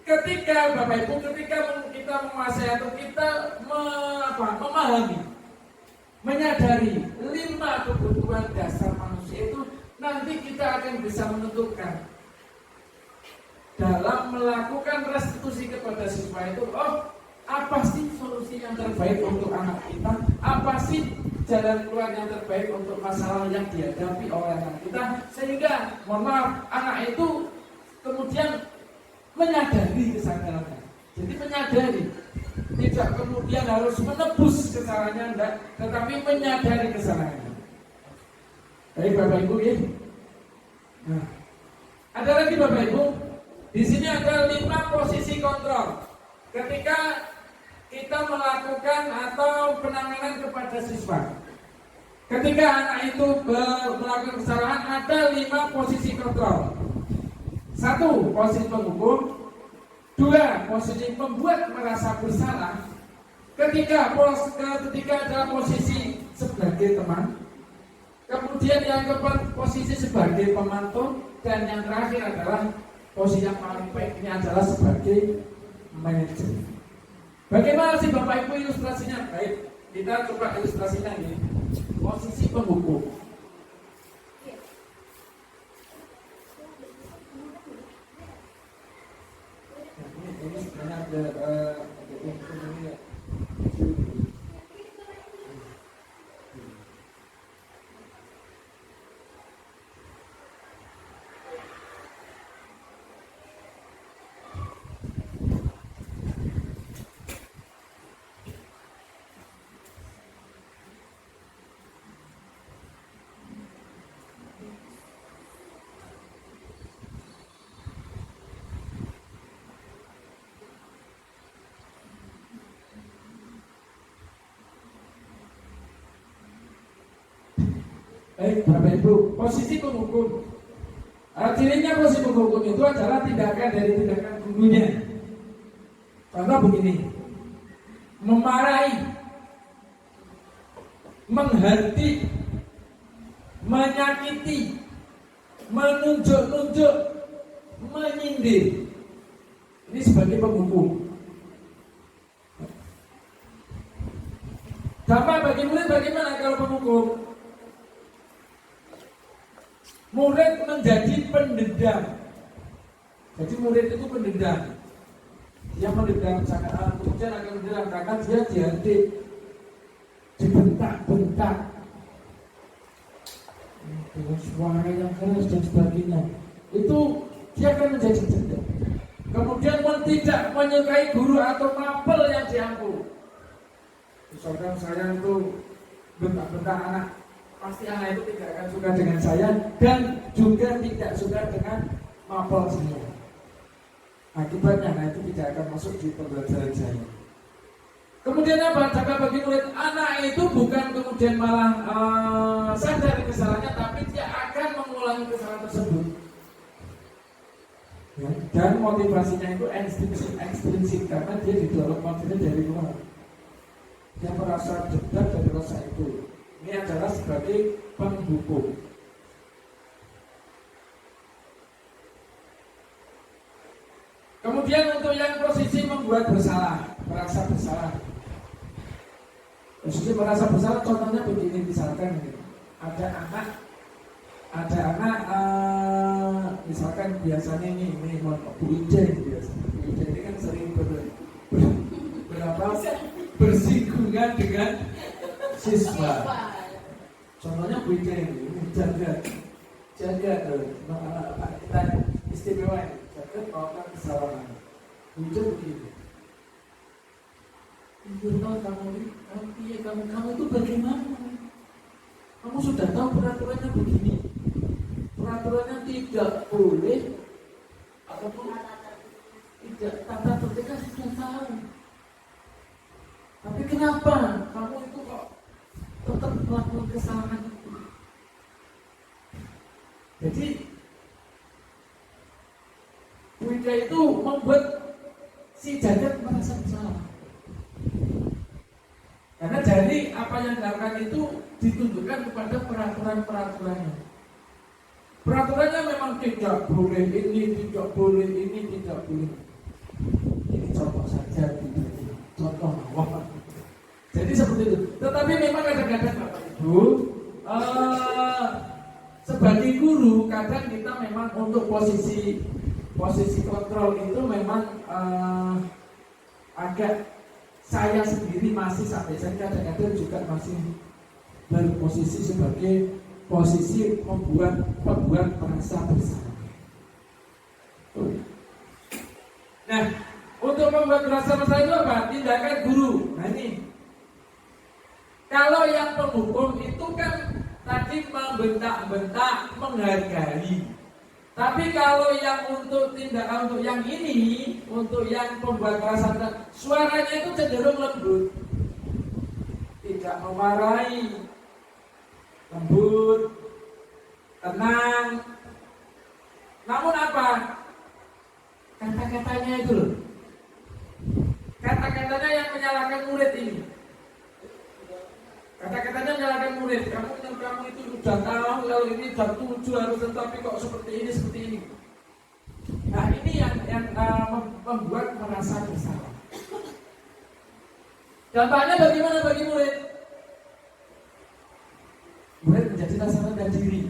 ketika Bapak Ibu, ketika kita menguasai atau kita memahami, menyadari 5 kebutuhan dasar manusia itu, nanti kita akan bisa menentukan dalam melakukan restitusi kepada siswa itu, apa sih solusi yang terbaik untuk anak kita? Apa sih jalan keluar yang terbaik untuk masalah yang dihadapi oleh anak kita? Sehingga, mohon maaf, anak itu kemudian menyadari kesalahannya. Jadi menyadari, tidak kemudian harus menebus kesalahannya, enggak, tetapi menyadari kesalahannya. Baik Bapak Ibu ya. Nah, ada lagi Bapak Ibu. Di sini ada 5 posisi kontrol. Ketika kita melakukan atau penanganan kepada siswa, ketika anak itu melakukan kesalahan, ada 5 posisi kontrol. 1, posisi penghukum. 2, posisi membuat merasa bersalah. Ketiga adalah posisi sebagai teman. Kemudian yang keempat, posisi sebagai pemantau. Dan yang terakhir adalah posisi yang paling baik ini adalah sebagai manajer. Bagaimana sih Bapak Ibu ilustrasinya? Baik, kita coba ilustrasinya ini. Posisi penghukum. Ini sebenarnya ada ini ya. Baik Bapak Ibu, posisi penghukum. Cirinya posisi penghukum itu adalah tindakan dari tindakan gurunya. Contoh begini, memarahi, menghenti, menyakiti, menunjuk-nunjuk, menyindir. Ini sebagai penghukum. Dampak bagi murid bagaimana kalau penghukum? Murid menjadi pendendam. Jadi murid itu pendendam. Dia mendendam sangat, kemudian akan mendendam karena dia dihardik, dibentak-bentak dengan suara yang keras dan sebagainya. Itu dia akan menjadi dendam. Kemudian tidak menyukai guru atau mapel yang diampu. Misalkan saya itu bentak-bentak anak, pasti anak itu tidak akan suka dengan saya dan juga tidak suka dengan mapel saya. Akibatnya anak itu tidak akan masuk di pembelajaran saya. Kemudian apa? Jaga bagi murid, anak itu bukan kemudian malah sadar kesalahannya, tapi dia akan mengulangi kesalahan tersebut. Ya, dan motivasinya itu ekstrinsik karena dia didorong motifnya dari luar. Dia merasa dekat dari rasa itu. Ini adalah sebagai penghukum. Kemudian untuk yang posisi membuat bersalah, merasa bersalah. Posisi merasa bersalah contohnya begini, misalkan ada anak misalkan biasanya ini Bu Ijeng biasanya. Bu Ijeng ini kan sering bersinggungan dengan siswa. Contohnya Bu Ijeng ini jaga. jaga kita istimewa ini, jaga melakukan kesalahan. Muncul begitu. Kamu itu bagaimana? Kamu sudah tahu peraturannya begini. Peraturannya tidak boleh ataupun tidak tata tertibnya sudah tahu. Tapi kenapa kamu itu kok tetap melakukan kesalahan itu? Jadi Wida itu membuat si Jagat merasa bersalah. Karena dari apa yang dilakukan itu ditunjukkan kepada peraturan-peraturannya. Peraturannya memang tidak boleh ini, tidak boleh ini, tidak boleh. Ini contoh saja, contoh awal. Jadi seperti itu. Tetapi memang kadang-kadang Bapak Ibu, sebagai guru kadang kita memang untuk posisi kontrol itu memang agak saya sendiri masih sampai saya kadang-kadang juga masih berposisi sebagai posisi pembuat merasa bersalah. Nah, untuk membuat merasa bersalah itu apa? Tindakan guru. Nah ini, kalau yang penghukum itu kan tadi membentak-bentak, menghargai. Tapi kalau yang untuk tindakan untuk yang ini, untuk yang pembuat merasa suaranya itu cenderung lembut, tidak memarahi, lembut, tenang. Namun apa? Kata-katanya itu loh. Kata-katanya yang menyalahkan murid ini. Kata-katanya menyalahkan murid. Kamu itu sudah tahu kalau ini jam 7 harus, tetapi kok seperti ini. Nah ini yang membuat merasa bersalah. Dampaknya bagaimana bagi murid? Murid menjadi rasa rendah diri.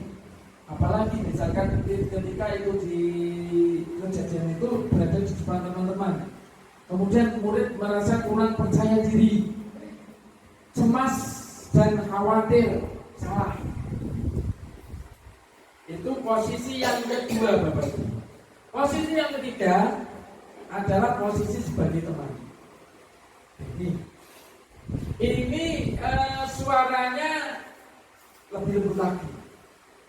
Apalagi misalkan ketika itu di kejadian itu berada di depan teman-teman, kemudian murid merasa kurang percaya diri, cemas dan khawatir salah. Itu posisi yang kedua, Bapak Ibu. Posisi yang ketiga adalah posisi sebagai teman. Ini suaranya lebih lembut lagi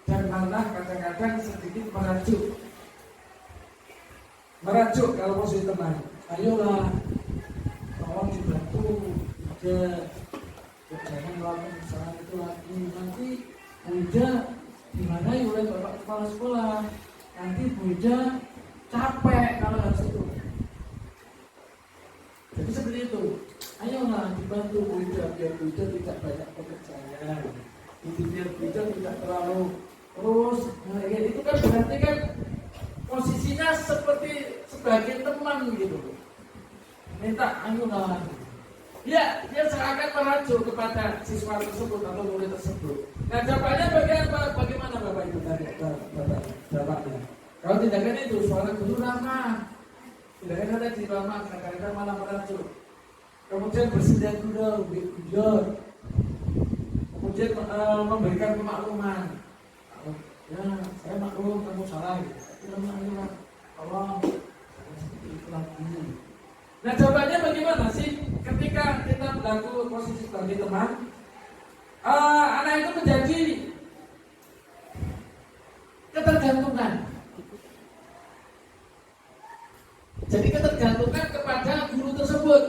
dan malah kadang-kadang sedikit merajuk kalau posisi teman. Ayolah, tolong dibantu, jangan melakukan kesalahan itu lagi. Nanti Buja dimarahi oleh Bapak Kepala Sekolah. Nanti Buja capek kalau harus itu. Jadi seperti itu. Ayolah dibantu Buja biar Buja tidak banyak pekerjaan. Itu biar Buja tidak terlalu terus. Nah, itu kan berarti kan posisinya seperti sebagai teman gitu. Minta ayolah. Ya, dia seakan merajuk kepada siswa tersebut atau murid tersebut. Nah, jawabannya bagaimana Bapak Ibu tadi? Bapaknya. Kalau tindakan itu suara guru ramah, tindakan tadi ramah, kadang-kadang malah merajuk. Kemudian bersedia guru, kemudian memberikan pemakluman. Ya, saya maklum kamu salah. Tolong, seperti itu lagi. Nah, jawabannya bagaimana sih ketika kita berlaku posisi sebagai teman? Anak itu menjadi ketergantungan. Jadi ketergantungan kepada guru tersebut.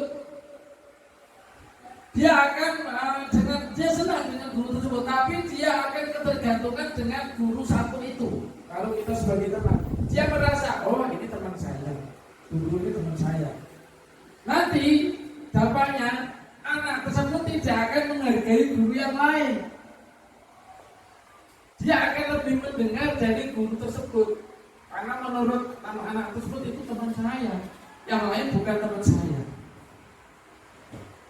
Dia akan dia senang dengan guru tersebut, tapi dia akan ketergantungan dengan guru satu itu. Kalau kita sebagai teman, dia merasa, oh ini teman saya, guru ini teman saya. Nanti dampaknya anak tersebut tidak akan menghargai guru yang lain. Dia akan lebih mendengar dari guru tersebut. Karena menurut anak tersebut itu teman saya, yang lain bukan teman saya.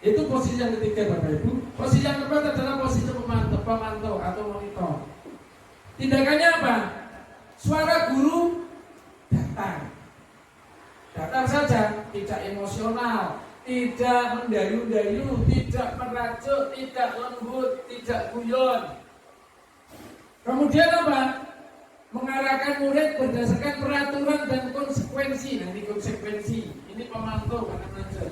Itu posisi yang ketiga, Bapak Ibu. Posisi yang keempat adalah posisi pemantau atau monitor. Tindakannya apa? Suara guru datar saja, tidak emosional, tidak mendayu-dayu, tidak merajuk, tidak lembut, tidak guyon. Kemudian apa? mengarahkan murid berdasarkan peraturan dan konsekuensi. Nah, ini konsekuensi. Ini pemantau karena manajer.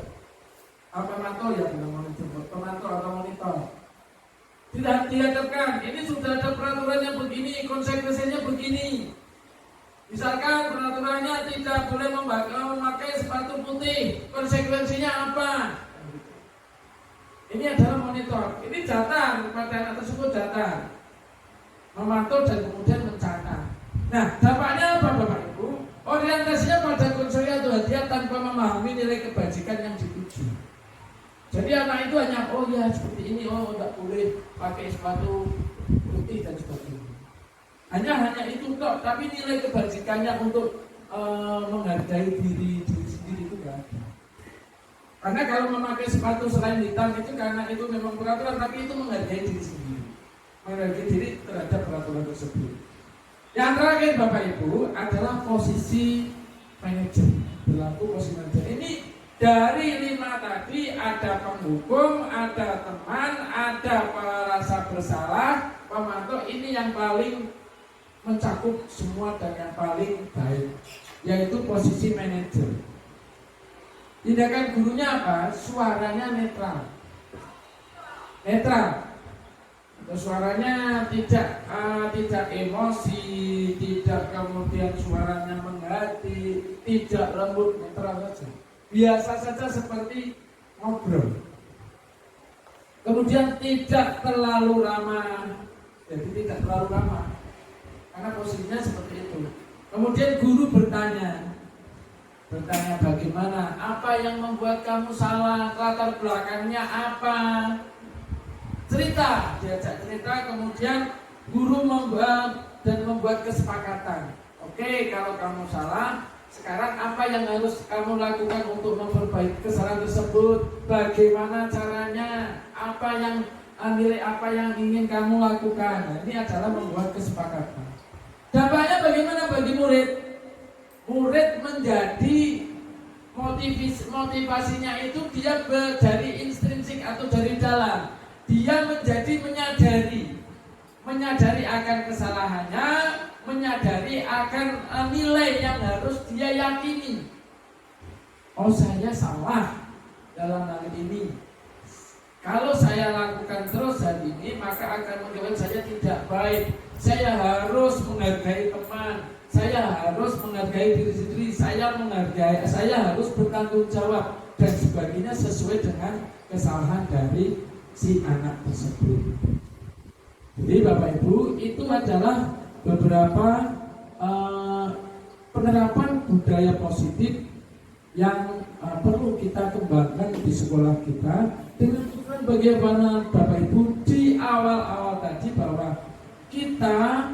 Apa pemantau ya belum mau disebut. Pemantau atau monitor. Tidak dihadapkan. Ini sudah ada peraturannya begini, konsekuensinya begini. Misalkan peraturannya tidak boleh memakai sepatu putih. Konsekuensinya apa? Ini adalah monitor. Ini data kepada anak tersebut data. Memantau dan kemudian mencatat. Nah, dampaknya apa Bapak Ibu? Orientasinya pada konsumsi atau hadiah tanpa memahami nilai kebajikan yang dituju. Jadi anak itu hanya oh ya seperti ini, oh tidak boleh pakai sepatu putih dan sebagainya. Hanya itu kok, tapi nilai kebajikannya untuk menghargai diri sendiri itu enggak ada. Karena kalau memakai sepatu selain hitam itu karena itu memang peraturan, tapi itu menghargai diri sendiri, menghargai diri terhadap peraturan tersebut. Yang terakhir Bapak Ibu adalah posisi manajer, berlaku posisi manajer. Ini dari 5 tadi ada penghukum, ada teman, ada merasa bersalah, pemantau. Ini yang paling mencakup semua dan yang paling baik, yaitu posisi manajer. Tindakan gurunya apa? Suaranya netral. Suaranya tidak emosi, tidak kemudian suaranya menghati, tidak lembut, netral saja. Biasa saja seperti ngobrol. Kemudian tidak terlalu ramah. Jadi tidak terlalu ramah. Karena posisinya seperti itu. Kemudian guru bertanya bagaimana, apa yang membuat kamu salah, latar belakangnya apa, diajak cerita, kemudian guru membuat kesepakatan. Oke, kalau kamu salah, sekarang apa yang harus kamu lakukan untuk memperbaiki kesalahan tersebut, bagaimana caranya, nilai apa yang ingin kamu lakukan. Nah, ini adalah membuat kesepakatan. Dampaknya bagaimana bagi murid? Murid menjadi motivasinya itu dia dari intrinsik atau dari dalam. Dia menjadi menyadari akan kesalahannya, menyadari akan nilai yang harus dia yakini. Oh, saya salah dalam hal ini. Kalau saya lakukan terus hal ini, maka akan menyebabkan saya tidak baik. Saya harus menghargai teman, saya harus menghargai diri sendiri, saya harus bertanggung jawab dan sebagainya sesuai dengan kesalahan dari si anak tersebut. Jadi Bapak Ibu, itu adalah beberapa penerapan budaya positif yang perlu kita kembangkan di sekolah kita dengan tujuan bagaimana Bapak Ibu di awal-awal tadi bahwa kita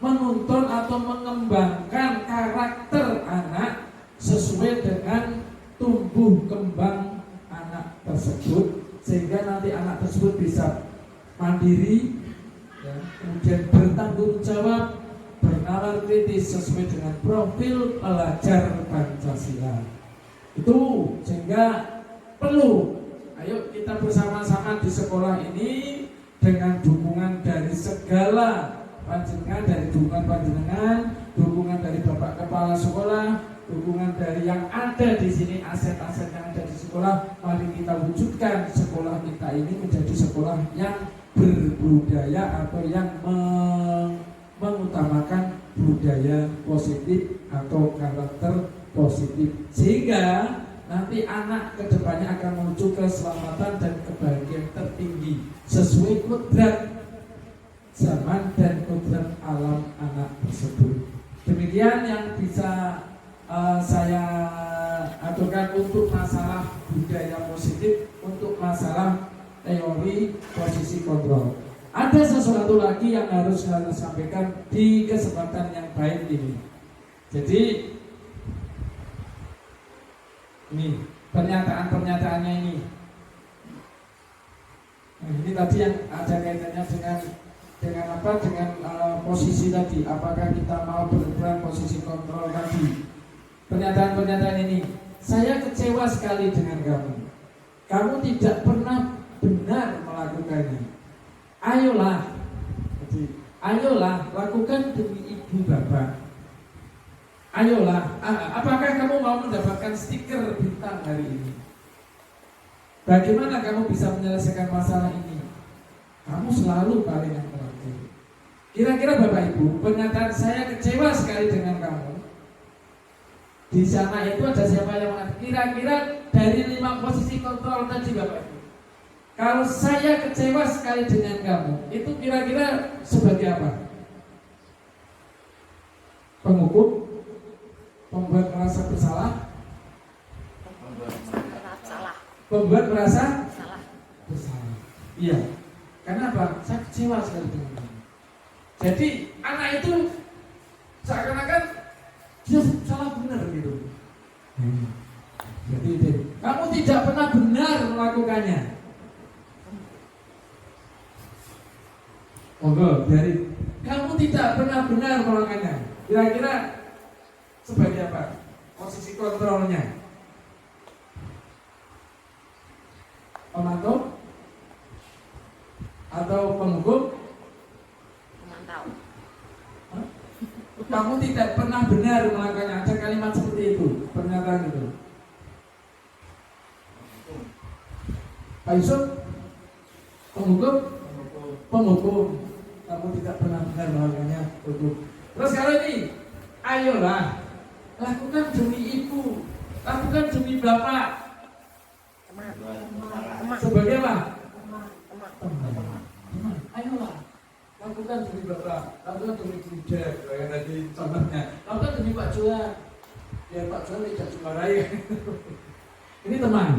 menuntun atau mengembangkan karakter anak sesuai dengan tumbuh kembang anak tersebut, sehingga nanti anak tersebut bisa mandiri, ya, kemudian bertanggung jawab, bernalar kritis sesuai dengan profil pelajar Pancasila. Itu sehingga perlu, ayo kita bersama-sama di sekolah ini dengan dukungan dari segala panjenengan, dari dukungan panjenengan, dukungan dari Bapak Kepala Sekolah, dukungan dari yang ada di sini, aset-aset yang ada di sekolah. Mari kita wujudkan sekolah kita ini menjadi sekolah yang berbudaya atau yang mengutamakan budaya positif atau karakter positif, sehingga nanti anak kedepannya akan menuju keselamatan dan kebahagiaan tertinggi sesuai kodrat zaman dan kodrat alam anak tersebut. Demikian yang bisa saya aturkan untuk masalah budaya positif, untuk masalah teori posisi kontrol. Ada sesuatu lagi yang harus saya sampaikan di kesempatan yang baik ini. Jadi ini pernyataan-pernyataannya ini. Nah, ini tadi yang ada kaitannya dengan apa? Dengan posisi tadi. Apakah kita mau berperan posisi kontrol tadi? Pernyataan-pernyataan ini. Saya kecewa sekali dengan kamu. Kamu tidak pernah benar melakukannya. Ayolah. Jadi, Ayolah, lakukan demi ibu bapak. Ayolah, apakah kamu mau mendapatkan stiker bintang hari ini? Bagaimana kamu bisa menyelesaikan masalah ini? Kamu selalu paling yang terakhir. Kira-kira Bapak Ibu, pernyataan saya kecewa sekali dengan kamu. Di sana itu ada siapa yang mengatakan? Kira-kira dari 5 posisi kontrol tadi Bapak Ibu, kalau saya kecewa sekali dengan kamu, itu kira-kira sebagai apa? Penghukum? Pembuat merasa bersalah? Pembuat merasa bersalah. Iya. Kenapa? Saya kecewa sekali dengan kamu. Jadi anak itu seakan-akan dia salah benar gitu. Jadi kamu tidak pernah benar melakukannya. Dari kamu tidak pernah benar melakukannya. Kira-kira sebagai apa? Posisi kontrolnya. Pemantau atau penghukum? Memantau. Kamu tidak pernah benar melakukannya. Ada kalimat seperti itu, pernyataan itu. Pak Yusuf, penghukum? Penghukum. Kamu tidak pernah benar melakukannya. Hukum. Terus kalau ini, ayolah, lakukan demi ibu, lakukan demi bapak. Sebagai apa? Teman. Ayolah, lakukan demi bapak, lakukan demi Buddha, kayak tadi contohnya. Lakukan demi Pak Johan, biar Pak Johan tidak dimarahi. Ini teman.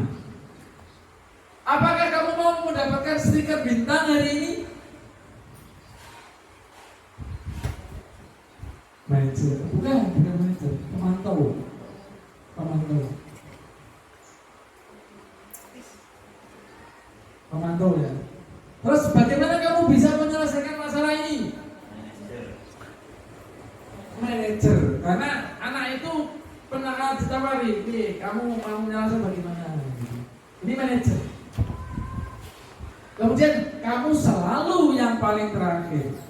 Apakah kamu mau mendapatkan stiker bintang hari ini? Manajer, bukan manajer, pemantau. Pemantau ya. Terus bagaimana kamu bisa menyelesaikan masalah ini? Manajer. Karena anak itu pernah ditawari, kamu mau menyelesaikan bagaimana? Ini manajer. Kemudian kamu selalu yang paling terakhir.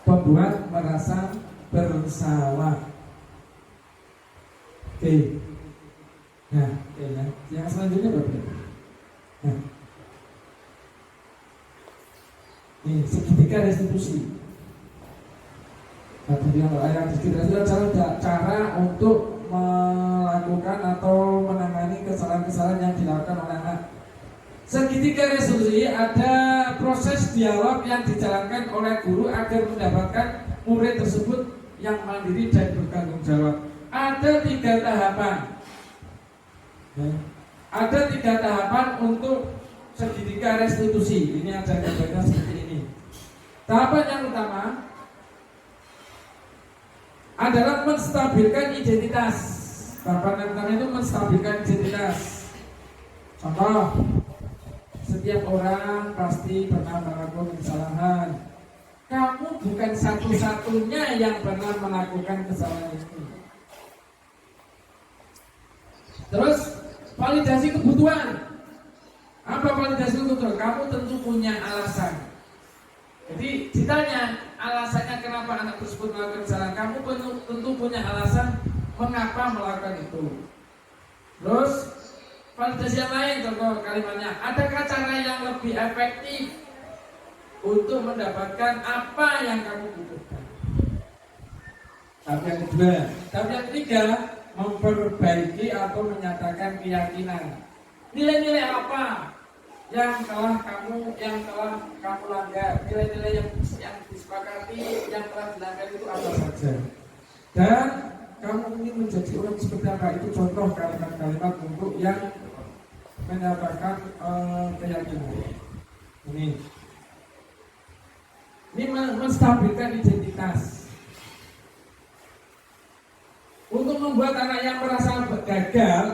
Pembuat merasa bersalah. Oke. Nah, ya. Yang selanjutnya berapa? Nah. Ini segitiga restitusi. Nah, kalau ayat segitiga cara untuk melakukan atau menangani kesalahan-kesalahan yang dilakukan oleh anak. Segitiga restitusi ada proses dialog yang dijalankan oleh guru agar mendapatkan murid tersebut yang mandiri dan bertanggung jawab. Ada 3 tahapan. Ya. Ada 3 tahapan untuk segitiga restitusi. Ini ada gambarnya seperti ini. Tahapan yang utama adalah menstabilkan identitas. Tahapan yang utama itu menstabilkan identitas. Contoh, setiap orang pasti pernah melakukan kesalahan. Kamu bukan satu-satunya yang pernah melakukan kesalahan itu. Terus validasi kebutuhan. Apa validasi kebutuhan? Kamu tentu punya alasan. Jadi ditanya alasannya kenapa anak tersebut melakukan kesalahan. Kamu tentu punya alasan mengapa melakukan itu. Terus validasi yang lain, contoh kalimatnya, adakah cara yang lebih efektif untuk mendapatkan apa yang kamu butuhkan? Tahap yang kedua. Tahap yang ketiga, memperbaiki atau menyatakan keyakinan. Nilai-nilai apa yang telah kamu langgar? Nilai-nilai yang disepakati, yang telah dilanggar itu apa saja? Dan kamu ingin menjadi orang seperti apa? Itu contoh kalimat-kalimat untuk yang menyatakan keyakinan. Ini menstabilkan identitas. Untuk membuat anak yang merasa gagal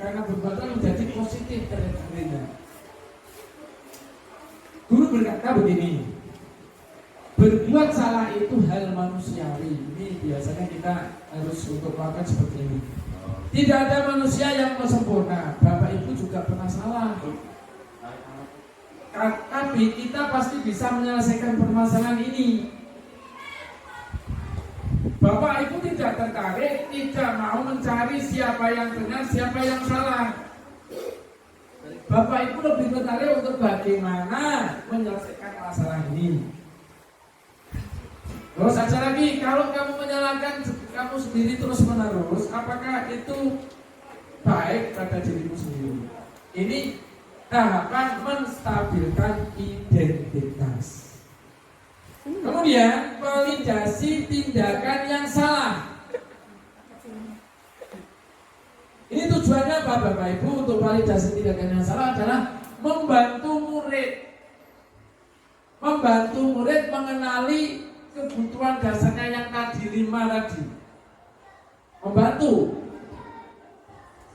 karena perbuatan menjadi positif terhadap dirinya. Guru berkata begini, berbuat salah itu hal manusiawi. Ini biasanya kita harus untuk melakukan seperti ini. Tidak ada manusia yang sempurna. Bapak Ibu juga pernah salah. Tapi kita pasti bisa menyelesaikan permasalahan ini. Bapak Ibu tidak tertarik, tidak mau mencari siapa yang benar, siapa yang salah. Bapak Ibu lebih tertarik untuk bagaimana menyelesaikan masalah ini. Terus aja lagi, kalau kamu menyalahkan kamu sendiri terus menerus, apakah itu baik pada dirimu sendiri? Ini tahapan menstabilkan identitas. Kemudian validasi tindakan yang salah. Ini tujuannya apa Bapak Ibu? Untuk validasi tindakan yang salah adalah membantu murid mengenali kebutuhan dasarnya yang tadi 5 tadi. Membantu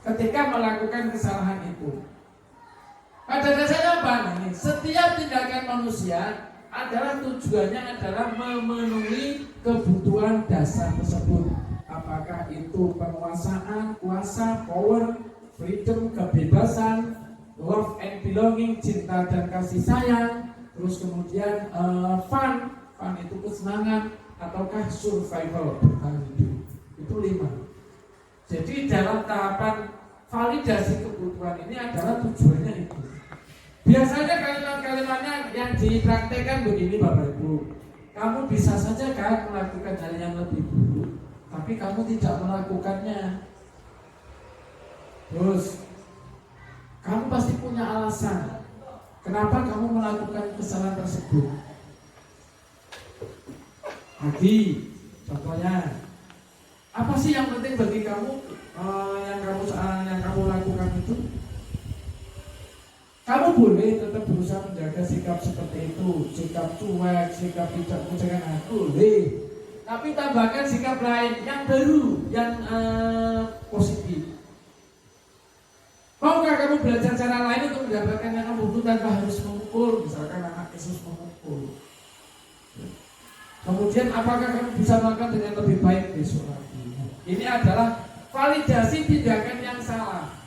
ketika melakukan kesalahan itu. Pada dasarnya apa? Setiap tindakan manusia adalah tujuannya adalah memenuhi kebutuhan dasar tersebut. Apakah itu penguasaan, kuasa, power, freedom, kebebasan, love and belonging, cinta dan kasih sayang, terus kemudian fun itu kesenangan, ataukah survival, bertahan hidup. Itu 5. Jadi dalam tahapan validasi kebutuhan ini adalah tujuannya itu. Biasanya kalimat-kalimatnya yang dipraktekkan begini Bapak Ibu. Kamu bisa saja kan melakukan hal yang lebih buruk, tapi kamu tidak melakukannya. Terus kamu pasti punya alasan kenapa kamu melakukan kesalahan tersebut. Lagi contohnya, apa sih yang penting bagi kamu yang kamu lakukan itu? Kamu boleh tetap berusaha menjaga sikap seperti itu, sikap cuek, sikap tidak mencerahkan, boleh. Tapi tambahkan sikap lain yang baru, yang positif. Maukah kamu belajar cara lain untuk mendapatkan yang kamu butuh tanpa harus memukul? Misalkan anak Yesus memukul. Kemudian apakah kamu bisa melakukan dengan lebih baik besok lagi? Ini adalah validasi tindakan yang salah.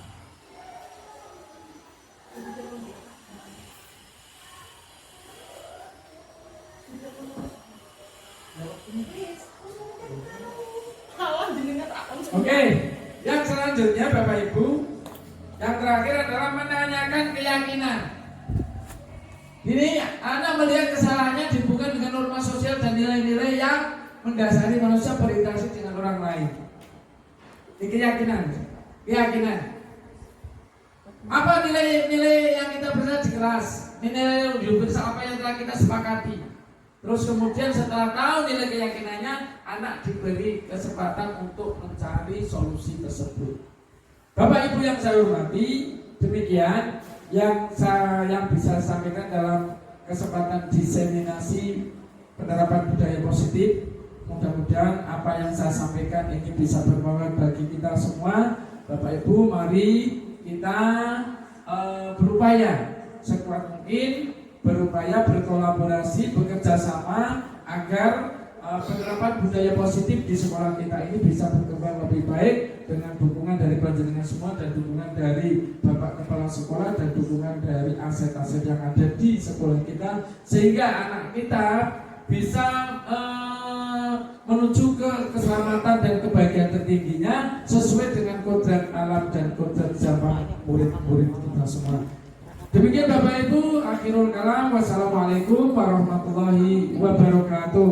Oke, yang selanjutnya Bapak Ibu, yang terakhir adalah menanyakan keyakinan. Ini Anda melihat kesalahannya dihubungkan dengan norma sosial dan nilai-nilai yang mendasari manusia berinteraksi dengan orang lain. Ini keyakinan. Apa nilai-nilai yang kita percaya di kelas? Nilai universal apa yang telah kita sepakati? Terus kemudian setelah tahu nilai keyakinannya, anak diberi kesempatan untuk mencari solusi tersebut. Bapak Ibu yang saya hormati, demikian yang bisa saya sampaikan dalam kesempatan diseminasi penerapan budaya positif. Mudah-mudahan apa yang saya sampaikan ini bisa bermanfaat bagi kita semua. Bapak Ibu, mari kita berupaya sekuat mungkin, berupaya berkolaborasi, bekerja sama agar penerapan budaya positif di sekolah kita ini bisa berkembang lebih baik dengan dukungan dari panjenengan semua dan dukungan dari Bapak Kepala Sekolah dan dukungan dari aset-aset yang ada di sekolah kita, sehingga anak kita bisa menuju ke keselamatan dan kebahagiaan tertingginya sesuai dengan kodrat alam dan kodrat zaman murid-murid kita semua. Demikian Bapak Ibu, akhirul kalam. Wassalamualaikum warahmatullahi wabarakatuh.